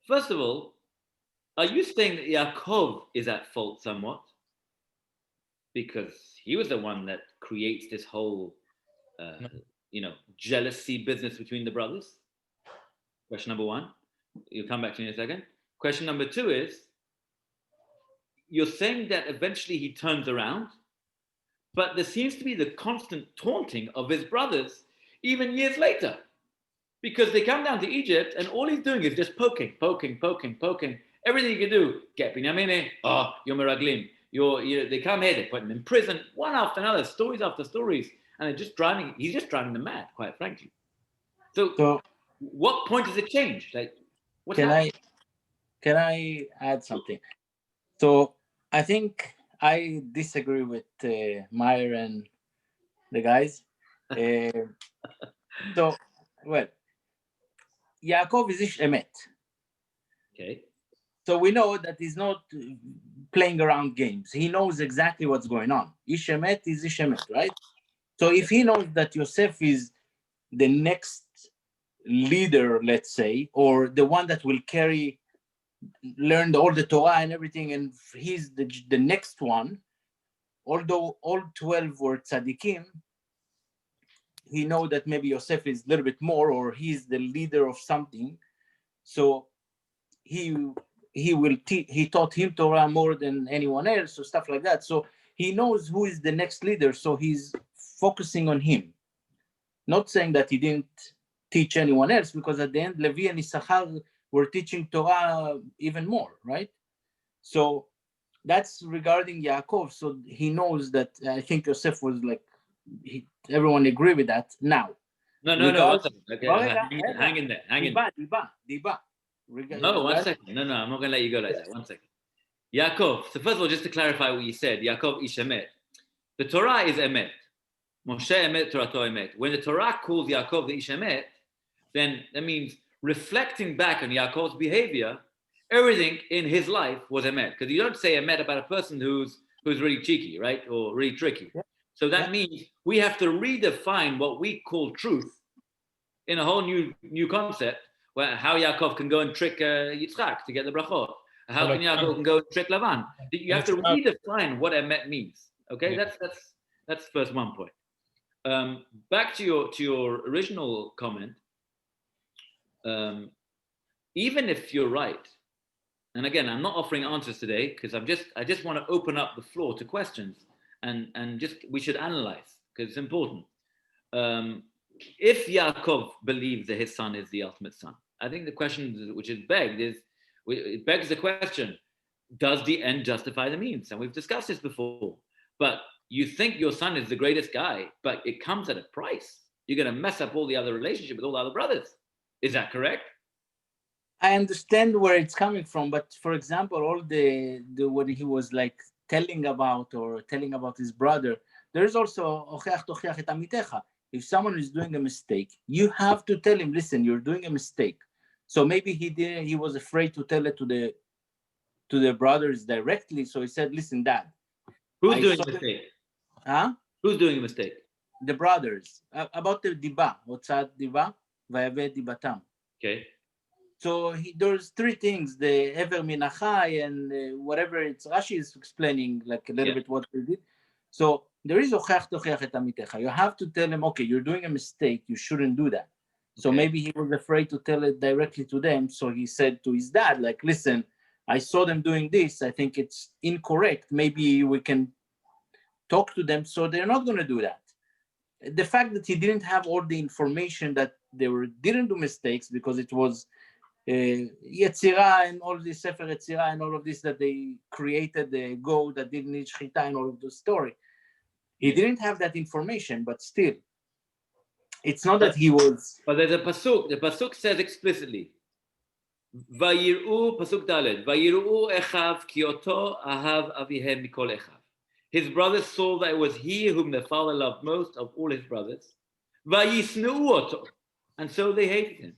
First of all, are you saying that Yaakov is at fault somewhat? Because he was the one that creates this whole, jealousy business between the brothers? Question number one. You'll come back to me in a second. Question number two is, you're saying that eventually he turns around, but there seems to be the constant taunting of his brothers even years later, because they come down to Egypt and all he's doing is just poking. Everything you can do, get Binyamin, you're Meraglim. They come here, they put him in prison, one after another, stories after stories, and he's just driving them mad, quite frankly. So what point does it change? Like, what's happening? Can I add something? So I think I disagree with Meir and the guys. Yaakov is Ish Emet. Okay. So we know that he's not playing around games. He knows exactly what's going on. Ish Emet is Ish Emet, right? So if he knows that Yosef is the next leader, let's say, or the one that will learn all the Torah and everything, and he's the next one, although all 12 were tzaddikim, he knows that maybe Yosef is a little bit more, or he's the leader of something. So he taught him Torah more than anyone else, or stuff like that. So he knows who is the next leader. So he's focusing on him. Not saying that he didn't teach anyone else, because at the end, Levi and Issachar were teaching Torah even more, right? So that's regarding Yaakov. So he knows that. I think Yosef was like, everyone agree with that now. No. Okay, hang in there. Diba. No, 1 second. No, I'm not going to let you go like that. 1 second. Yaakov. So first of all, just to clarify what you said, Yaakov ish emet. The Torah is emet. Moshe emet, Torah emet. When the Torah calls Yaakov the ish emet, then that means reflecting back on Yaakov's behavior, everything in his life was emet. Because you don't say emet about a person who's really cheeky, right? Or really tricky. Yeah. So that means we have to redefine what we call truth in a whole new concept, where how Yaakov can go and trick Yitzchak to get the brachot. How can Yaakov go and trick Lavan? You have to redefine what emet means. Okay, yeah. That's first one point. Back to your original comment. Even if you're right, and again, I'm not offering answers today because I just want to open up the floor to questions, and just we should analyze because it's important. If Yaakov believes that his son is the ultimate son, I think the question which is begged is, it begs the question, does the end justify the means? And we've discussed this before, but you think your son is the greatest guy, but it comes at a price. You're going to mess up all the other relationship with all the other brothers. Is that correct? I understand where it's coming from, but for example, all the what he was like telling about his brother, there's also if someone is doing a mistake, you have to tell him, listen, you're doing a mistake. So maybe he was afraid to tell it to the brothers directly. So he said, listen, Dad. Who's doing a mistake? Huh? Who's doing a mistake? The brothers. About the diba. Hotzat diba, vayaveh dibatam. Okay. So there's three things, the Ever Minachai and whatever Rashi is explaining, like a little bit what they did. So there is ochach tochach et amitecha. You have to tell him, okay, you're doing a mistake. You shouldn't do that. So maybe he was afraid to tell it directly to them. So he said to his dad, like, listen, I saw them doing this. I think it's incorrect. Maybe we can talk to them. So they're not going to do that. The fact that he didn't have all the information that they didn't do mistakes because it was Yetzirah and all this Sefer Yetzirah and all of this that they created, the goat that didn't need shchita and all of the story. He didn't have that information, but still, it's not that he was. But there's a pasuk. The pasuk says explicitly, "Vayiru pasuk daled, vayiru echav ki oto ahav avihem mikol echav." His brothers saw that it was he whom their father loved most of all his brothers. Vayisneu oto, and so they hated him.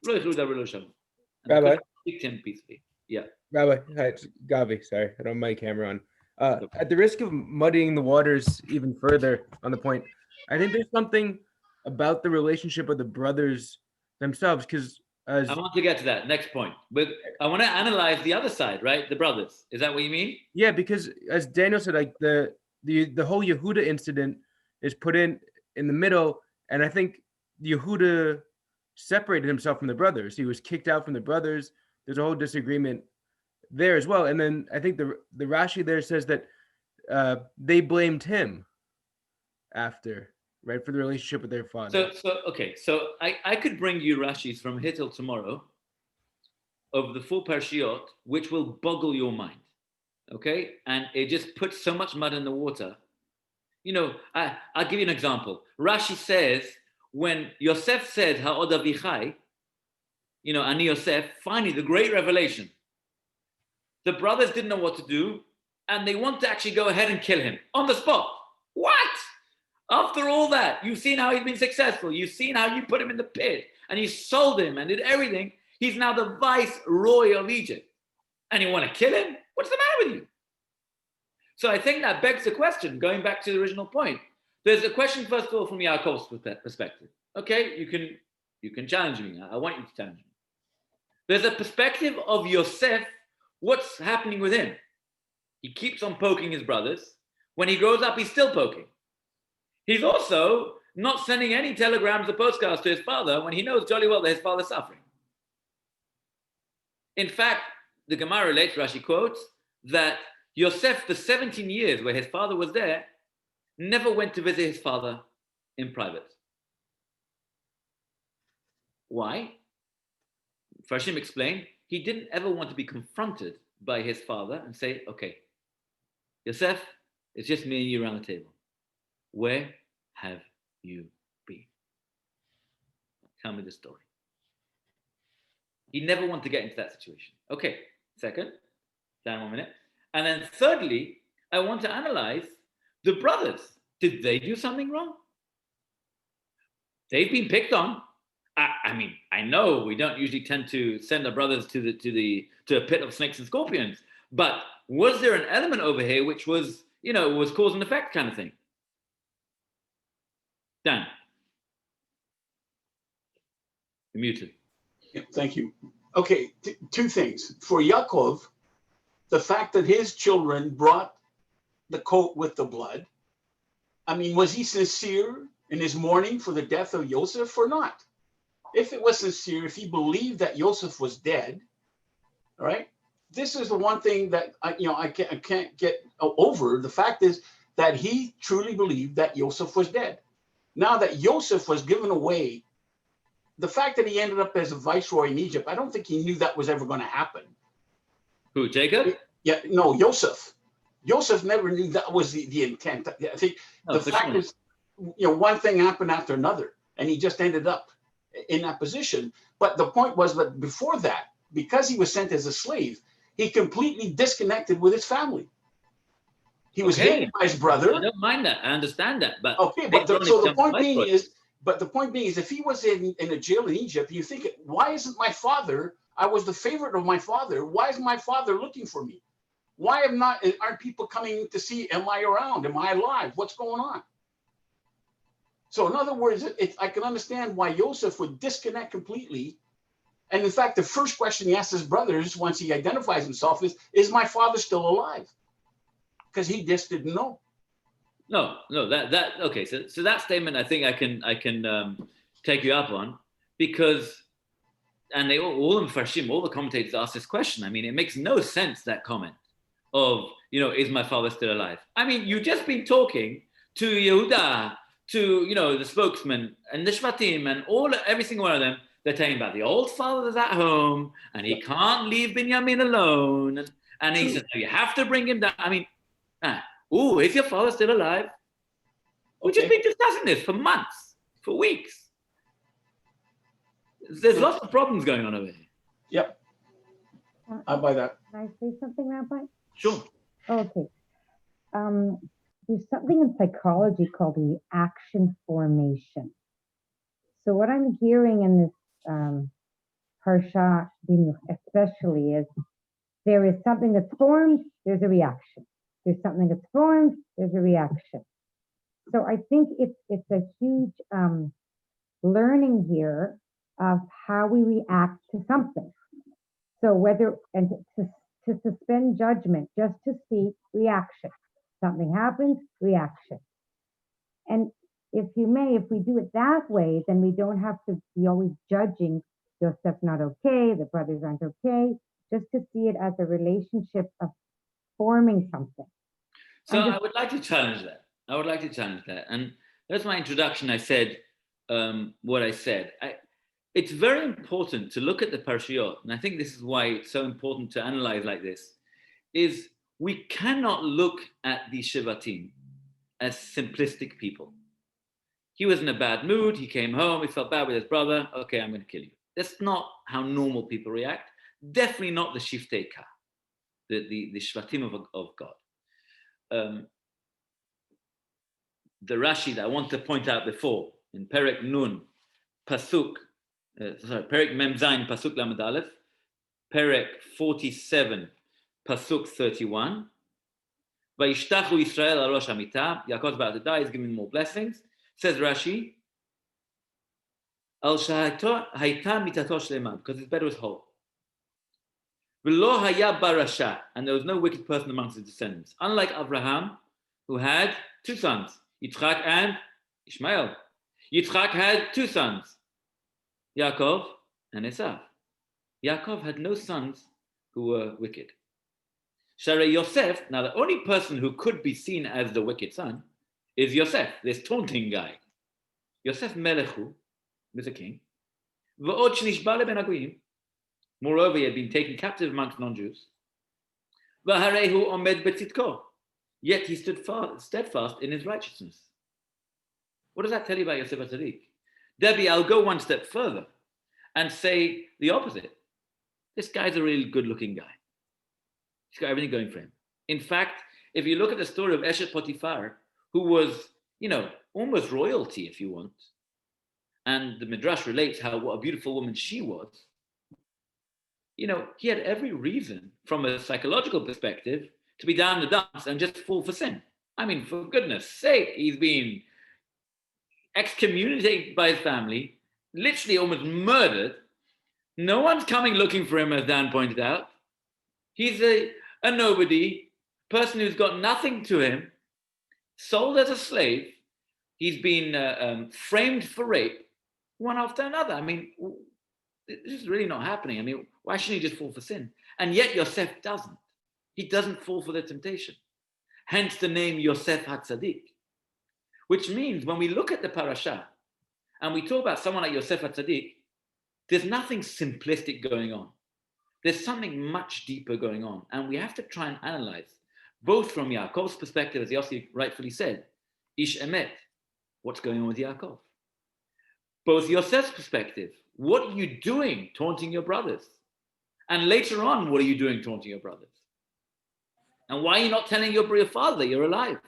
Rabbi, him peacefully. Yeah. Rabbi, hi, it's Gavi. Sorry, I don't have my camera on. At the risk of muddying the waters even further on the point, I think there's something about the relationship of the brothers themselves, because as I want to get to that next point, but I want to analyze the other side, right? The brothers. Is that what you mean? yeah, because as Daniel said, like the whole Yehuda incident is put in the middle, and I think Yehuda separated himself from the brothers. He was kicked out from the brothers. There's a whole disagreement there as well. And then I think the Rashi there says that they blamed him after, right, for the relationship with their father. So I could bring you Rashis from here till tomorrow of the full Parshiot, which will boggle your mind. Okay, and it just puts so much mud in the water. You know, I'll give you an example. Rashi says when Yosef said Ha'od Avichai, you know, Ani Yosef, finally the great revelation. The brothers didn't know what to do, and they want to actually go ahead and kill him on the spot. What? After all that, you've seen how he's been successful. You've seen how you put him in the pit, and you sold him and did everything. He's now the viceroy of Egypt. And you want to kill him? What's the matter with you? So I think that begs the question, going back to the original point. There's a question, first of all, from Yaakov's perspective. Okay, you can challenge me. I want you to challenge me. There's a perspective of Yosef. What's happening with him? He keeps on poking his brothers. When he grows up, he's still poking. He's also not sending any telegrams or postcards to his father when he knows jolly well that his father's suffering. In fact, the Gemara relates, Rashi quotes, that Yosef, the 17 years where his father was there, never went to visit his father in private. Why? Farshim explained, he didn't ever want to be confronted by his father and say, okay, Yosef, it's just me and you around the table. Where have you been? Tell me the story. He never wanted to get into that situation. Okay, second, down 1 minute. And then thirdly, I want to analyze the brothers. Did they do something wrong? They've been picked on. I mean, I know we don't usually tend to send our brothers to a pit of snakes and scorpions, but was there an element over here which was, you know, was cause and effect kind of thing? Dan, you're muted. Yeah, thank you. Okay, two things. For Yaakov, the fact that his children brought the coat with the blood, I mean, was he sincere in his mourning for the death of Yosef or not? If it was sincere, if he believed that Yosef was dead, all right, this is the one thing that I can't get over. The fact is that he truly believed that Yosef was dead. Now that Yosef was given away, the fact that he ended up as a viceroy in Egypt, I don't think he knew that was ever going to happen. Who, Jacob? Yeah, no, Yosef. Yosef never knew that was the intent. I think the fact is, one thing happened after another, and he just ended up in that position. But the point was that before that, because he was sent as a slave, he completely disconnected with his family. He was hated by his brother. I don't mind that. I understand that. But okay, but the point being is, if he was in a jail in Egypt, you think, why isn't my father? I was the favorite of my father. Why is my father looking for me? Why aren't people coming to see? Am I around? Am I alive? What's going on? So in other words, I can understand why Yosef would disconnect completely. And in fact, the first question he asks his brothers once he identifies himself is my father still alive? Because he just didn't know. No, that okay. So that statement, I think I can take you up on, because, and they all in Farshim, all the commentators ask this question. I mean, it makes no sense, that comment of, is my father still alive? I mean, you've just been talking to Yehuda, to the spokesman and the Shvatim and every single one of them. They're telling about the old father's at home and he can't leave Binyamin alone, and he says, no, you have to bring him down. I mean, is your father still alive? We've just been discussing this for months, for weeks. There's lots of problems going on over here. Yep. I buy that. Can I say something, Rabbi? Sure. Okay. There's something in psychology called reaction formation. So what I'm hearing in this parsha, especially, is there is something that's formed, there's a reaction. There's something that's formed, there's a reaction. So I think it's a huge learning here of how we react to something. So whether, and to suspend judgment, just to see reaction. Something happens, reaction. And if you may, if we do it that way, then we don't have to be always judging Yosef's not okay, the brothers aren't okay, just to see it as a relationship of forming something. So I would like to challenge that. And that's my introduction. I said what I said. It's very important to look at the parashiyot, and I think this is why it's so important to analyze like this, is we cannot look at the Shevatim as simplistic people. He was in a bad mood, he came home, he felt bad with his brother, okay, I'm going to kill you. That's not how normal people react. Definitely not the Shiftei Ka, the Shvatim of God. The Rashi that I want to point out before, in Perek Nun, Perek Mem Zayin, Pasuk Lamed Aleph, Perek 47, Pasuk 31, Vayishtachu Yisrael al Rosh Hamita, Yaakov's about to die, he's giving more blessings. Says Rashi, Al Shahayta Mitato Shlema, because his bed was whole. V'lo haya barasha, and there was no wicked person amongst his descendants. Unlike Abraham, who had two sons, Yitzchak and Ishmael. Yitzchak had two sons, Yaakov and Esav. Yaakov had no sons who were wicked. Sharei Yosef, now the only person who could be seen as the wicked son is Yosef, this taunting guy. Yosef Melechu was a king. V'od shenishba leben hagoyim. Moreover, he had been taken captive amongst non-Jews. V'harehu omed betzitko. Yet he stood steadfast in his righteousness. What does that tell you about Yosef HaTzadik? Debbie, I'll go one step further and say the opposite. This guy's a really good-looking guy. He's got everything going for him. In fact, if you look at the story of Eshet Potiphar, who was, almost royalty, if you want, and the Midrash relates what a beautiful woman she was, he had every reason from a psychological perspective to be down the dumps and just fall for sin. I mean, for goodness sake, he's been excommunicated by his family, literally almost murdered. No one's coming looking for him, as Dan pointed out. He's a nobody, person who's got nothing to him, sold as a slave. He's been framed for rape, one after another. I mean, this is really not happening. I mean, why shouldn't he just fall for sin? And yet Yosef doesn't. He doesn't fall for the temptation. Hence the name Yosef HaTzadik, which means when we look at the parasha and we talk about someone like Yosef HaTzadik, there's nothing simplistic going on. There's something much deeper going on. And we have to try and analyze, both from Yaakov's perspective, as Yossi rightfully said, Ish Emet, what's going on with Yaakov? Both Yosef's perspective, what are you doing taunting your brothers? And later on, what are you doing taunting your brothers? And why are you not telling your father you're alive?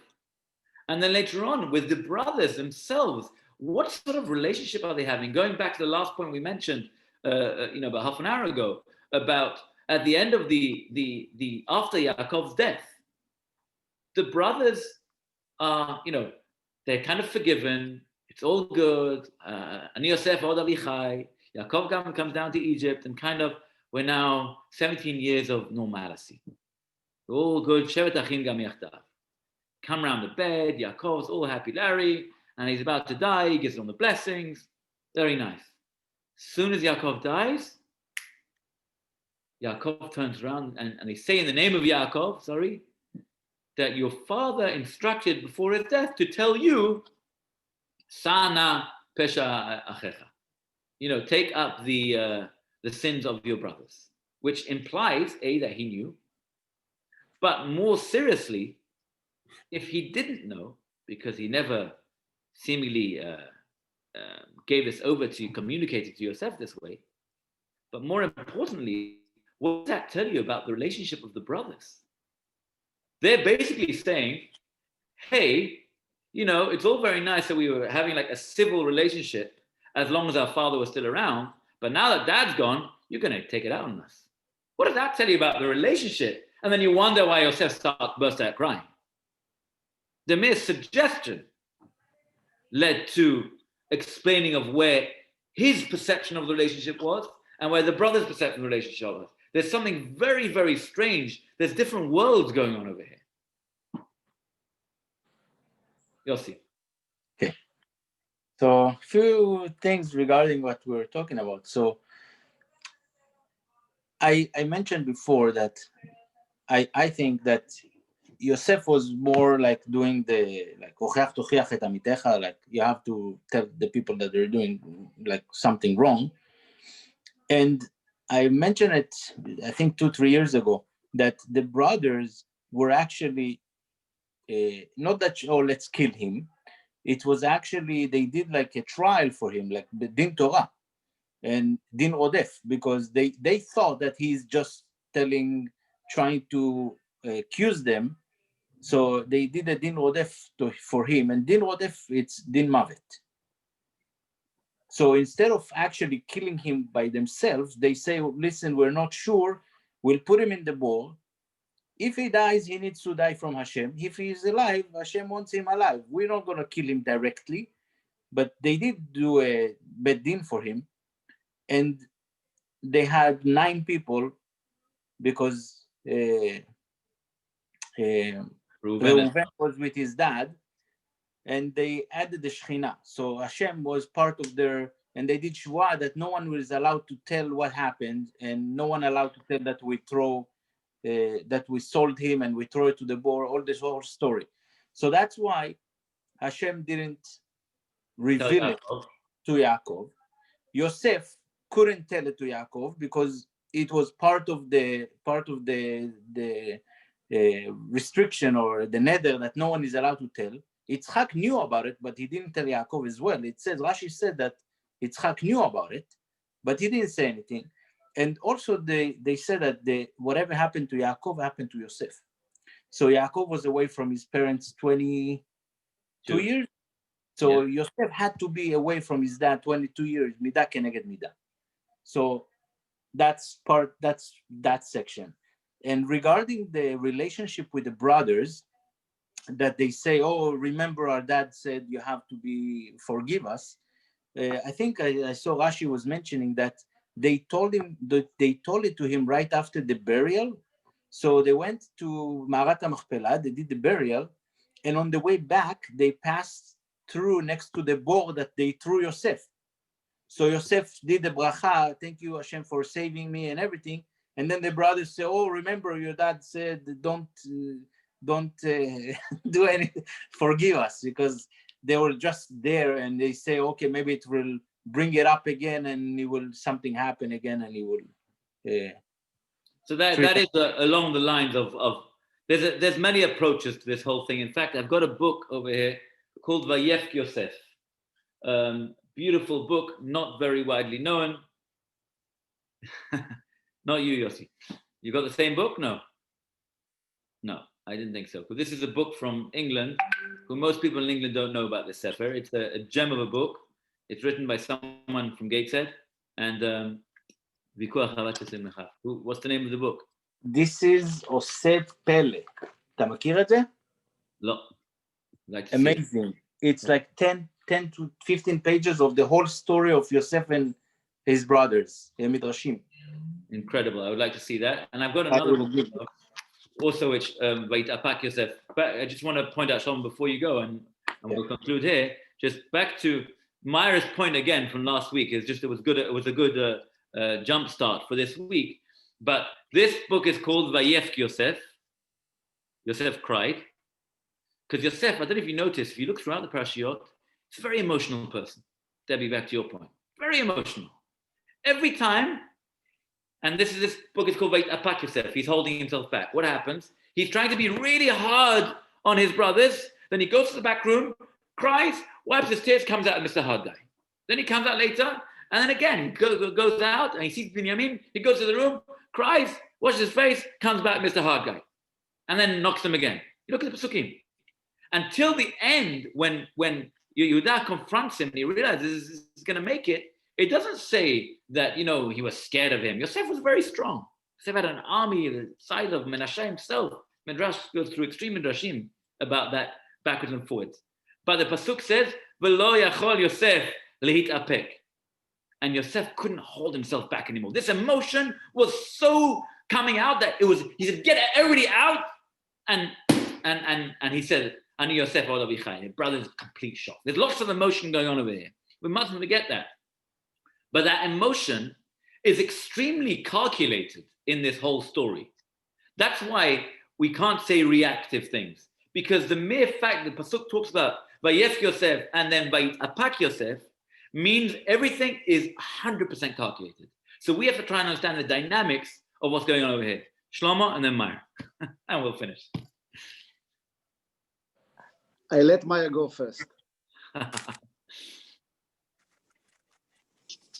And then later on, with the brothers themselves, what sort of relationship are they having? Going back to the last point we mentioned, about half an hour ago, about at the end of the after Yaakov's death, the brothers are, they're kind of forgiven. It's all good. Ani Yosef od Avichai. Yaakov comes down to Egypt, and kind of we're now 17 years of normalcy. All good. Shevet Achim Gam Yachdav. Come round the bed. Yaakov's all happy Larry, and he's about to die. He gives them the blessings. Very nice. As soon as Yaakov dies, Yaakov turns around and they say in the name of Yaakov, that your father instructed before his death to tell you, Sana Pesha Achecha. Take up the sins of your brothers, which implies, that he knew, but more seriously, if he didn't know, because he never seemingly gave this over to communicate it to Yosef this way, but more importantly, what does that tell you about the relationship of the brothers? They're basically saying, hey, it's all very nice that we were having like a civil relationship as long as our father was still around, but now that dad's gone, you're going to take it out on us. What does that tell you about the relationship And then you wonder why Yosef burst out crying. The mere suggestion led to explaining of where his perception of the relationship was and where the brother's perception of the relationship was. There's something very, very strange. There's different worlds going on over here. Yossi. Okay. So a few things regarding what we're talking about. So I mentioned before that I think that Yosef was more like doing the like like you have to tell the people that they're doing like something wrong. And I mentioned it, I think 2-3 years ago, that the brothers were actually not that, oh, let's kill him. It was actually, they did like a trial for him, like the Din Torah and Din Odef, because they thought that he's just trying to accuse them. So they did a Din Odef for him, and Din Odef, it's Din Mavet. So instead of actually killing him by themselves, they say, listen, we're not sure, we'll put him in the bowl. If he dies, he needs to die from Hashem. If he is alive, Hashem wants him alive. We're not going to kill him directly, but they did do a bedin for him. And they had 9 people because Reuven was with his dad, and they added the Shekhinah. So Hashem was part of their, and they did Shua that no one was allowed to tell what happened, and no one allowed to tell that that we sold him and we throw it to the boar, all this whole story. So that's why Hashem didn't reveal it to Yaakov. Yosef couldn't tell it to Yaakov because it was part of the restriction or the nether that no one is allowed to tell. Yitzchak knew about it, but he didn't tell Yaakov as well. It says, Rashi said that Yitzchak knew about it, but he didn't say anything. And also they said that whatever happened to Yaakov happened to Yosef. So Yaakov was away from his parents 22 years. So Yosef had to be away from his dad 22 years, midah keneged midah. So that's that section. And regarding the relationship with the brothers, that they say, oh, remember our dad said you have to forgive us. I think I saw Rashi was mentioning that they told it to him right after the burial. So they went to Ma'arat HaMachpelah, they did the burial, and on the way back, they passed through next to the board that they threw Yosef. So Yosef did the bracha, thank you Hashem for saving me and everything. And then the brothers say, oh, remember your dad said, don't do anything, forgive us, because they were just there, and they say, okay, maybe it will bring it up again, and something happen again, and he will. So that is along the lines of there's many approaches to this whole thing. In fact, I've got a book over here called Vayef Yosef. Beautiful book, not very widely known. Not you, Yossi. You got the same book? No, I didn't think so. But this is a book from England, who most people in England don't know about this Sefer. It's a gem of a book. It's written by someone from Gateshead. And what's the name of the book? This is Osed Pele. אתה מכיר את זה? לא. Amazing. It's like 10 to 15 pages of the whole story of Yosef and his brothers, Midrashim. Incredible. I would like to see that. And I've got another book also, which Vayit Apak Yosef. But I just want to point out something before you go, and we'll conclude here. Just back to Myra's point again from last week. It was good. It was a good jump start for this week. But this book is called Vayef Yosef. Yosef cried. Because Yosef, I don't know if you notice, if you look throughout the parashiyot, it's a very emotional person. Debbie, back to your point. Very emotional. Every time, and this book is called Vayit Apak Yosef. He's holding himself back. What happens? He's trying to be really hard on his brothers. Then he goes to the back room, cries, wipes his tears, comes out, Mr. Hard Guy. Then he comes out later, and then again, he goes out, and he sees Binyamin. He goes to the room, cries, washes his face, comes back, Mr. Hard Guy. And then knocks them again. You look at the Pesukim. Until the end, when Yehuda confronts him and he realizes he's going to make it, it doesn't say that, he was scared of him. Yosef was very strong, Yosef had an army the size of Menashe himself. Midrash goes through extreme midrashim about that backwards and forwards. But the pasuk says, "V'lo yachol Yosef lehitapek," and Yosef couldn't hold himself back anymore. This emotion was so coming out that it was. He said, "Get everybody out," and he said, "Ani Yosef od Avichai." His brother's complete shock. There's lots of emotion going on over here. We mustn't forget that. But that emotion is extremely calculated in this whole story. That's why we can't say reactive things, because the mere fact that pasuk talks about Vayef Yosef and then Vayitz'apak Yosef means everything is 100% calculated. So we have to try and understand the dynamics of what's going on over here. Shlomo and then Meir, and we'll finish. I let Maya go first.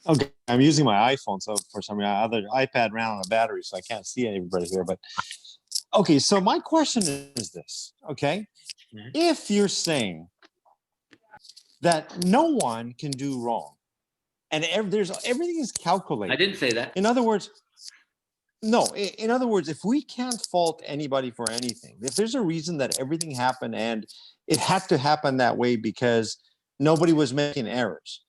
Okay, I'm using my iPhone, so for some reason, other iPad ran on a battery, so I can't see everybody here. But okay, so my question is this: okay, if you're saying that no one can do wrong, and everything is calculated, I didn't say that. In other words, no. In other words, if we can't fault anybody for anything, if there's a reason that everything happened and it had to happen that way because nobody was making errors.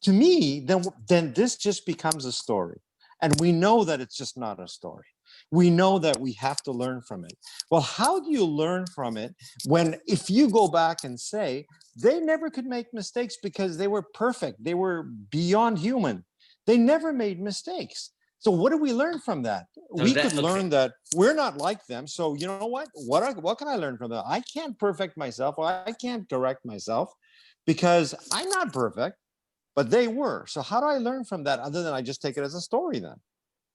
To me, then this just becomes a story. And we know that it's just not a story. We know that we have to learn from it. Well, how do you learn from it when, if you go back and say, they never could make mistakes because they were perfect, they were beyond human, they never made mistakes. So what do we learn from that? We could learn that we're not like them. So you know what? What can I learn from that? I can't perfect myself. I can't correct myself because I'm not perfect. But they were. So how do I learn from that other than I just take it as a story then?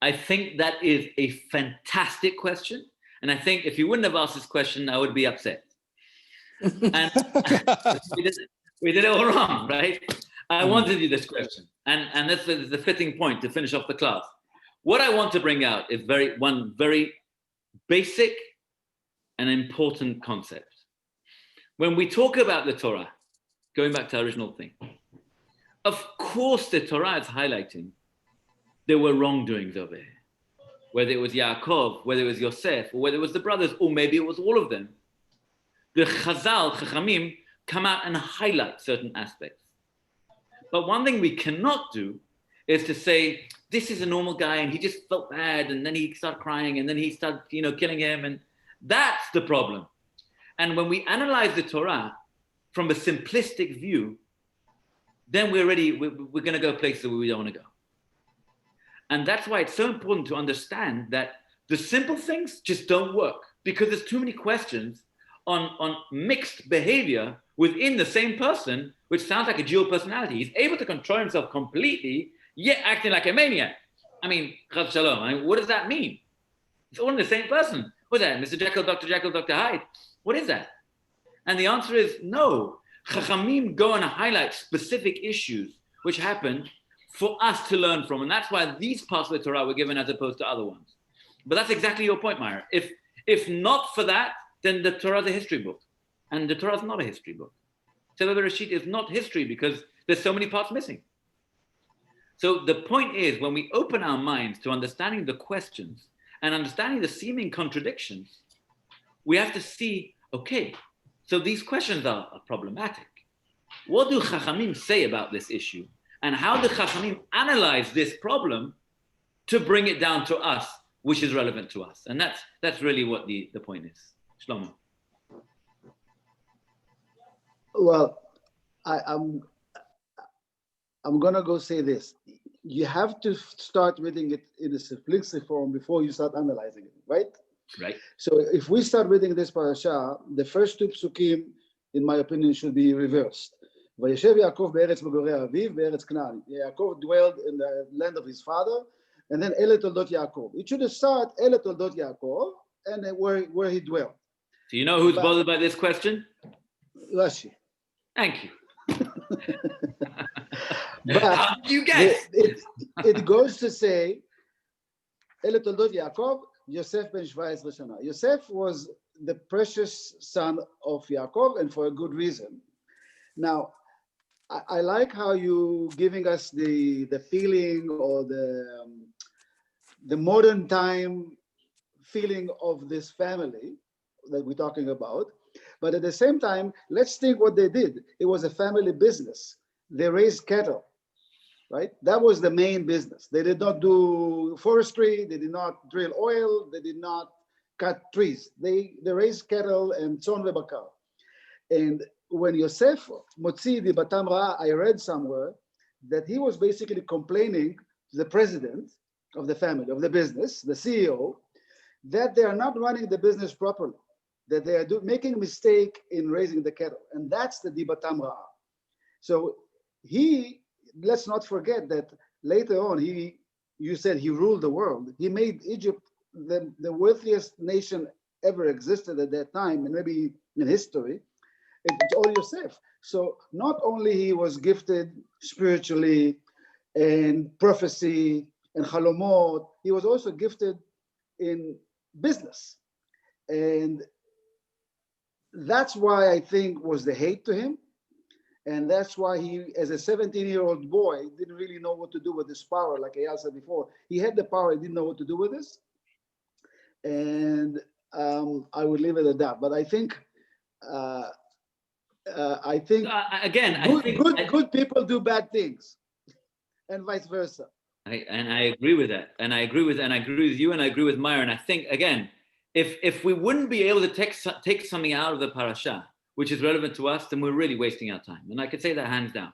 I think that is a fantastic question. And I think if you wouldn't have asked this question, I would be upset. And we did it all wrong, right? I wanted you this question. And this is the fitting point to finish off the class. What I want to bring out is one very basic and important concept. When we talk about the Torah, going back to our original thing, of course, the Torah is highlighting there were wrongdoings over here. Whether it was Yaakov, whether it was Yosef, or whether it was the brothers, or maybe it was all of them. The Chachamim, come out and highlight certain aspects. But one thing we cannot do is to say, this is a normal guy and he just felt bad and then he started crying and then he started, killing him. And that's the problem. And when we analyze the Torah from a simplistic view, then we're going to go places where we don't want to go. And that's why it's so important to understand that the simple things just don't work because there's too many questions on mixed behavior within the same person, which sounds like a dual personality. He's able to control himself completely, yet acting like a maniac. I mean, Chas Shalom, what does that mean? It's all in the same person. What's that? Mr. Jekyll, Dr. Hyde? What is that? And the answer is no. Chachamim go and highlight specific issues which happen for us to learn from. And that's why these parts of the Torah were given as opposed to other ones. But that's exactly your point, Meir. If not for that, then the Torah is a history book. And the Torah is not a history book. Sefer Bereshit is not history because there's so many parts missing. So the point is, when we open our minds to understanding the questions and understanding the seeming contradictions, we have to see, okay, so these questions are problematic. What do Chachamim say about this issue? And how do Chachamim analyze this problem to bring it down to us, which is relevant to us? And that's really what the point is. Shlomo. Well, I'm gonna go say this. You have to start reading it in a simplistic form before you start analyzing it, right? Right. So if we start reading this parasha, the first two psukim, in my opinion, should be reversed. Vayeshev Yaakov be'eretz megorei aviv be'eretz Canaan. Yaakov dwelled in the land of his father, and then Ele toldot Yaakov. It should start Ele toldot Yaakov, and where he dwelled. Do you know who's bothered by this question? Rashi. Thank you. But how did you guess? It goes to say, Ele toldot Yaakov, Yosef ben 17 shana. Yosef was the precious son of Yaakov, and for a good reason. Now, I like how you giving us the feeling or the modern time feeling of this family that we're talking about. But at the same time, let's think what they did. It was a family business. They raised cattle, right? That was the main business. They did not do forestry. They did not drill oil. They did not cut trees. They raised cattle and tzon vebakar. And when Yosef Motzi di Batam Ra, I read somewhere that he was basically complaining to the president of the family, of the business, the CEO, that they are not running the business properly, that they are making a mistake in raising the cattle. And that's the Dibatam Ra. So let's not forget that later on, you said he ruled the world. He made Egypt the wealthiest nation ever existed at that time, and maybe in history. It's all Yosef. So not only he was gifted spiritually and prophecy and halomot, he was also gifted in business. And that's why I think was the hate to him. And that's why he, as a 17-year-old boy, didn't really know what to do with this power, like Eyal said before. He had the power, he didn't know what to do with this. And I would leave it at that. But I think good people do bad things, and vice versa. I agree with that, and I agree with you, and I agree with Meyer. And I think again, if we wouldn't be able to take something out of the parasha which is relevant to us, then we're really wasting our time. And I could say that hands down.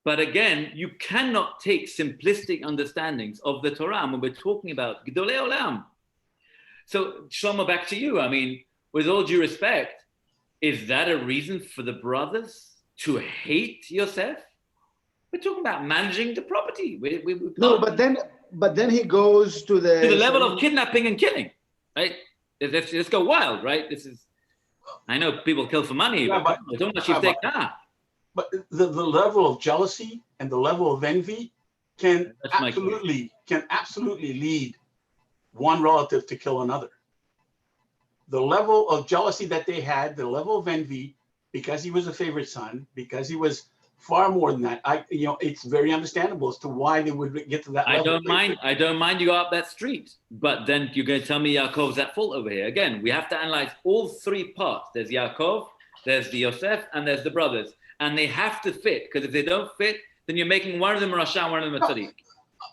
But again, you cannot take simplistic understandings of the Torah when we're talking about Gedolei Olam. So Shlomo, back to you. I mean, with all due respect, is that a reason for the brothers to hate Yosef? We're talking about managing the property. No, but then he goes to the level of kidnapping and killing, right? Let's go wild, right? This is, I know people kill for money, Yeah, but don't much you take that. But the level of jealousy and the level of envy can absolutely lead one relative to kill another. The level of jealousy that they had, the level of envy, because he was a favorite son, because he was far more than that. It's very understandable as to why they would get to that level. I don't mind you go up that street, but then you're going to tell me Yaakov's at fault over here. Again, we have to analyze all three parts. There's Yaakov, there's the Yosef, and there's the brothers. And they have to fit, because if they don't fit, then you're making one of them Rasha and one of them a Tzaddik.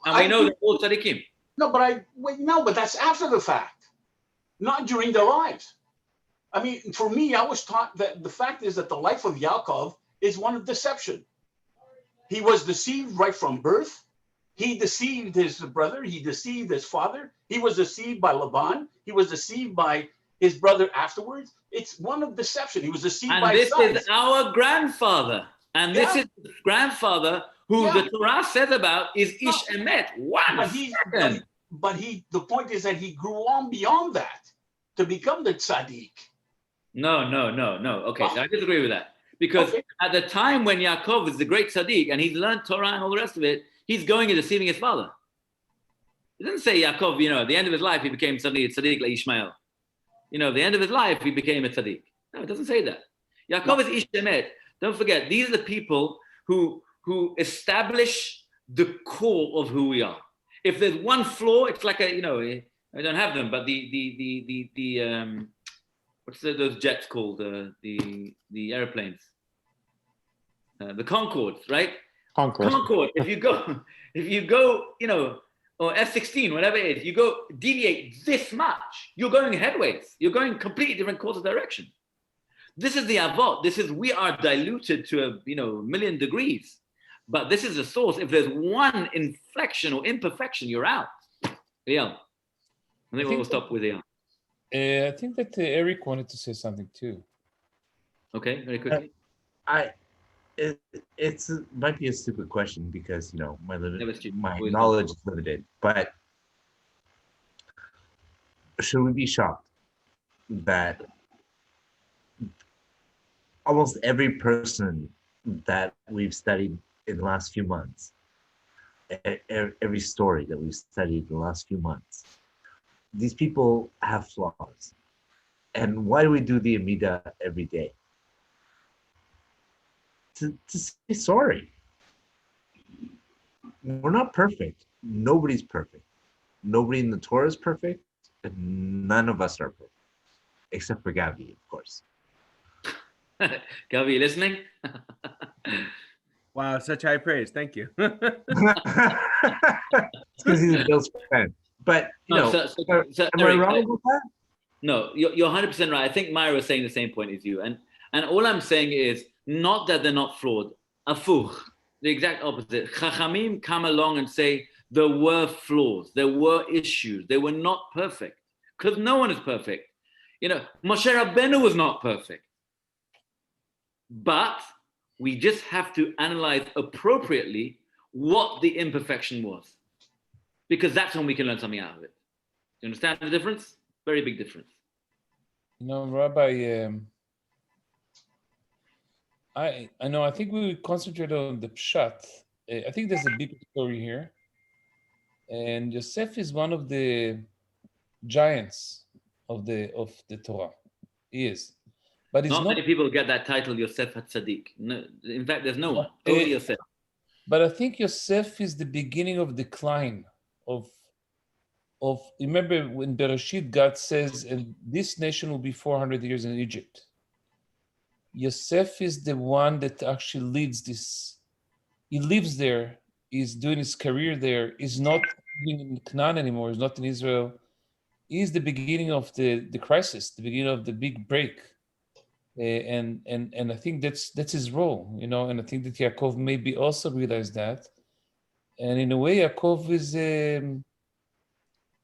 And we know they're all Tzaddikim. No, but that's after the fact, not during their lives. I mean, for me, I was taught that the fact is that the life of Yaakov is one of deception. He was deceived right from birth. He deceived his brother. He deceived his father. He was deceived by Laban. He was deceived by his brother afterwards. It's one of deception. He was deceived by his sons. And this is our grandfather. And this is the grandfather who the Torah says about is Ish Emet. But the point is that he grew on beyond that to become the tzaddik. No. Okay, so I disagree with that. Because at the time when Yaakov is the great tzaddik and he's learned Torah and all the rest of it, he's going and deceiving his father. It doesn't say Yaakov, at the end of his life, he became suddenly a tzaddik like Ishmael. At the end of his life, he became a tzaddik. No, it doesn't say that. Yaakov is Ish Emet. Don't forget, these are the people who establish the core of who we are. If there's one flaw, it's like I don't have them, but the what's those jets called? The airplanes, the Concords, right? Concorde. If you go, or F-16, whatever it is, you go deviate this much, you're going headways. You're going completely different course of direction. This is the avot. We are diluted to a million degrees, but this is the source. If there's one inflection or imperfection, you're out. Eyal. I think we'll stop with Eyal. I think that Eric wanted to say something too. Okay, very quickly. It might be a stupid question because my knowledge is limited. But should we be shocked that almost every person that we've studied in the last few months, every story that we've studied in the last few months, these people have flaws? And why do we do the Amida every day? To say sorry. We're not perfect. Nobody's perfect. nobody in the Torah is perfect, and none of us are perfect, except for Gavi, of course. Gavi, you listening? Wow, such high praise. Thank you. It's because he's a Bills fan. But you know, am I wrong about that? No, you're 100% right. I think Myra was saying the same point as you. And all I'm saying is not that they're not flawed. Afuch, the exact opposite. Chachamim come along and say there were flaws, there were issues, they were not perfect. Because no one is perfect. You know, Moshe Rabbeinu was not perfect. But we just have to analyze appropriately what the imperfection was. Because that's when we can learn something out of it. Do you understand the difference? Very big difference. You know, Rabbi, I know, I think we would concentrate on the pshat. I think there's a bigger story here. And Yosef is one of the giants of the Torah. He is. But it's not many people get that title, Yosef HaTzadik. No, in fact, there's no one. Only Yosef. But I think Yosef is the beginning of decline of remember when Bereshit, God says, and this nation will be 400 years in Egypt. Yosef is the one that actually leads this. He lives there. He's doing his career there. He's not living in Canaan anymore. He's not in Israel. He's the beginning of the crisis, the beginning of the big break. And I think that's his role, you know. And I think that Yaakov maybe also realized that. And in a way, Yaakov is,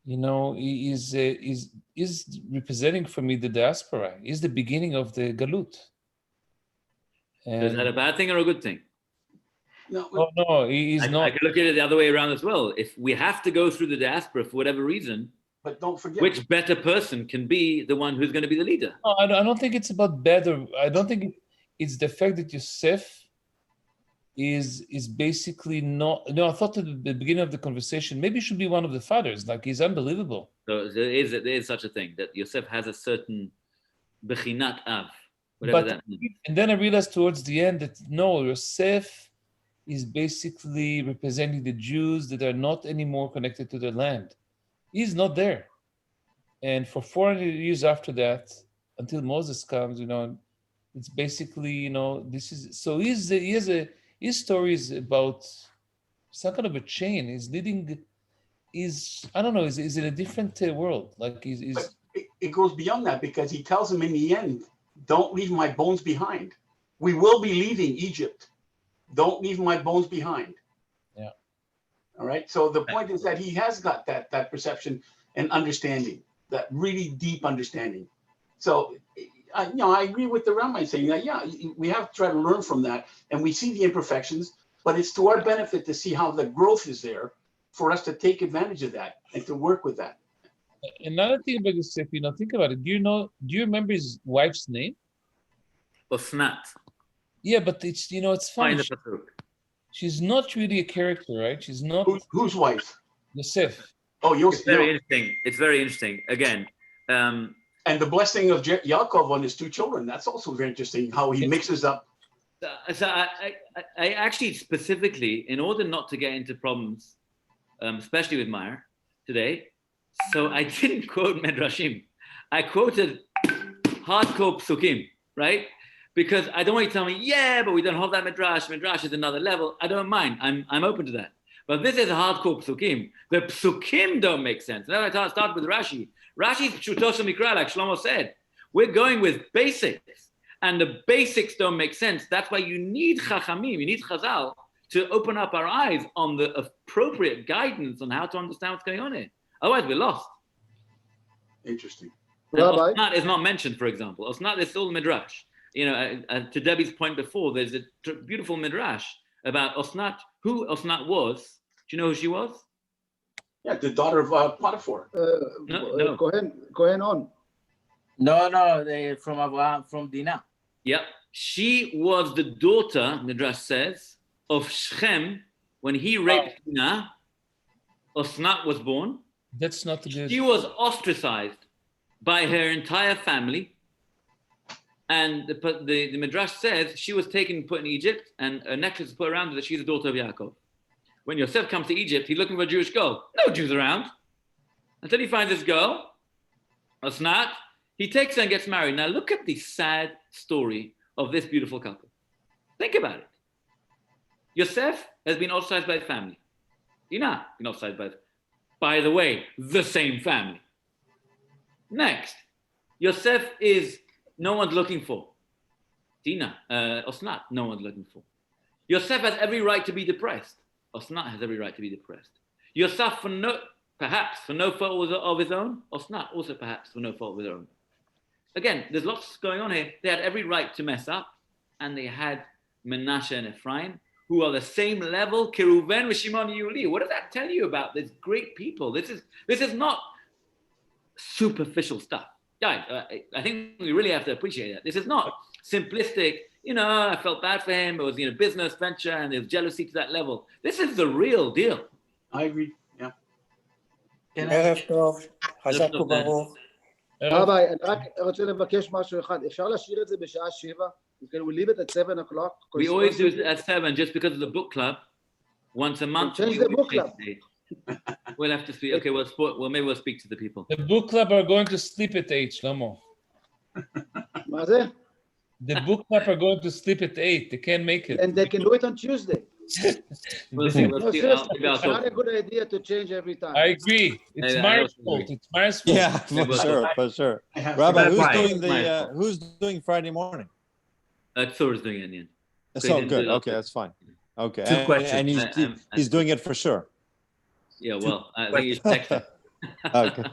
you know, is representing for me the diaspora. He's the beginning of the galut. And is that a bad thing or a good thing? No, he's not. I could look at it the other way around as well. If we have to go through the diaspora for whatever reason, but don't forget, which better person can be the one who's going to be the leader? No, I don't think it's about better. I don't think it's the fact that Yosef is basically not. No, I thought at the beginning of the conversation, maybe he should be one of the fathers. Like, he's unbelievable. So there is such a thing that Yosef has a certain bechinat av, whatever that means. And then I realized towards the end that no, Yosef is basically representing the Jews that are not anymore connected to their land. He's not there. And for 400 years after that, until Moses comes, you know, it's basically, you know, this is, so his story is about some kind of a chain. He's leading, I don't know, is in a different world. Like But it goes beyond that, because he tells him in the end, don't leave my bones behind. We will be leaving Egypt. Don't leave my bones behind. Yeah. All right. So the point is that he has got that perception and understanding, that really deep understanding. So, you know, I agree with the Rabbi saying that, yeah, we have to try to learn from that, and we see the imperfections, but it's to our benefit to see how the growth is there for us to take advantage of that and to work with that. Another thing about Yosef, you know, think about it. Do you remember his wife's name? Osnat. Yeah, but it's, you know, it's funny. She's not really a character, right? She's not. Whose wife? Yosef. Oh, Yosef. It's very interesting. It's very interesting. Again. And the blessing of Yaakov on his two children. That's also very interesting, how he mixes up. So I actually specifically, in order not to get into problems, especially with Meyer today, so I didn't quote Medrashim. I quoted hardcore psukim, right? Because I don't want you to tell me, yeah, but we don't hold that Midrash. Midrash is another level. I don't mind. I'm open to that. But this is a hardcore psukim. The psukim don't make sense. Now I start with Rashi. Rashi's pshutos mikra, like Shlomo said. We're going with basics. And the basics don't make sense. That's why you need chachamim, you need chazal to open up our eyes on the appropriate guidance on how to understand what's going on here. Otherwise, we're lost. Interesting. Rabbi? Osnat is not mentioned, for example. Osnat is still Midrash. You know, to Debbie's point before, there's a beautiful Midrash about Osnat, who Osnat was. Do you know who she was? Yeah, the daughter of Potiphar. No. Go ahead on. No, they from Abraham, from Dinah. Yep. She was the daughter, Midrash says, of Shechem. When he raped Dinah, Osnat was born. That's not good. She was ostracized by her entire family. And the Midrash says she was taken and put in Egypt, and a necklace was put around her that she's the daughter of Yaakov. When Yosef comes to Egypt, he's looking for a Jewish girl. No Jews around. until he finds this girl, Osnat. He takes her and gets married. Now look at the sad story of this beautiful couple. Think about it. Yosef has been ostracized by his family. Dinah been ostracized by the way, the same family. Next, Yosef is no one's looking for. Dinah, Osnat, no one's looking for. Yosef has every right to be depressed. Osnat has every right to be depressed. Yosef, perhaps for no fault of his own. Osnat also perhaps for no fault of his own. Again, there's lots going on here. They had every right to mess up, and they had Menashe and Ephraim, who are the same level, Kiruven with Shimon and Yuli. What does that tell you about these great people? This is not superficial stuff. Guys, I think we really have to appreciate that. This is not simplistic, I felt bad for him. It was, business venture and there's jealousy to that level. This is the real deal. I agree. Yeah. ערב טוב, חזק וברוך. רבי, אני רק רוצה לבקש משהו אחד. אפשר להשאיר את זה בשעה 7? Can we leave it at 7 o'clock? We always do it at 7 just because of the book club. Once a month. Change the book club. We'll have to speak. Okay, maybe we'll speak to the people. The book club are going to sleep at 8, Shlomo. מה זה? The book club are going to sleep at 8. They can't make it. And they can do it on Tuesday. We'll see. No, seriously, it's not a good idea to change every time. I agree. It's Mar's fault. It's Mar's fault. Yeah, for sure. Rabbi, who's doing Friday morning? Tzur is doing it in the end. So good. Okay, that's fine. Okay. Two questions. And he's doing it for sure. Yeah, well, I think he's texting. Okay.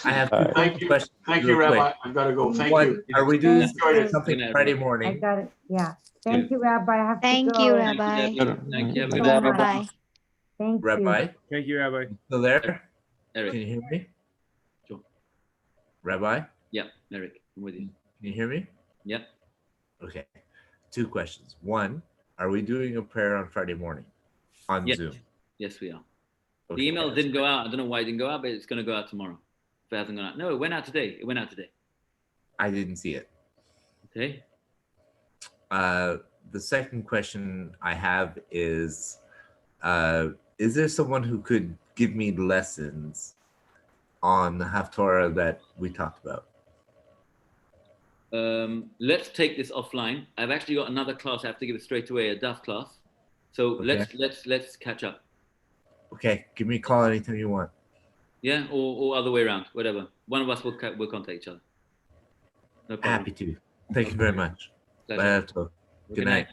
I have Thank you. questions. Thank you, real quick. Rabbi. I've got to go. Thank One, you. are we doing Enjoyed it. something Friday morning? I got it. Yeah. Thank you, Rabbi. I have to Thank go. you, Rabbi. Thank you. So much. Bye. Thank you. Rabbi, Thank you, Rabbi. still there? Eric. Can you hear me? Sure. Rabbi, Yeah, Eric, I'm with you. can you hear me? Yep. Okay. Two questions. One, are we doing a prayer on Friday morning on Yes. Zoom? Yes, we are. Okay, The email that's didn't good. go out. I don't know why it didn't go out, but it's going to go out tomorrow. If it hasn't gone out. No, it went out today. It went out today. I didn't see it. Okay. The second question I have is there someone who could give me lessons on the Haftorah that we talked about? Let's take this offline. I've actually got another class. I have to give it straight away, a DAF class. So Okay. let's catch up. Okay, give me a call anytime you want. Yeah, or other way around, whatever. One of us will contact each other. No problem. Happy to. Thank you very much. Pleasure. Bye, Haftorah. Good night.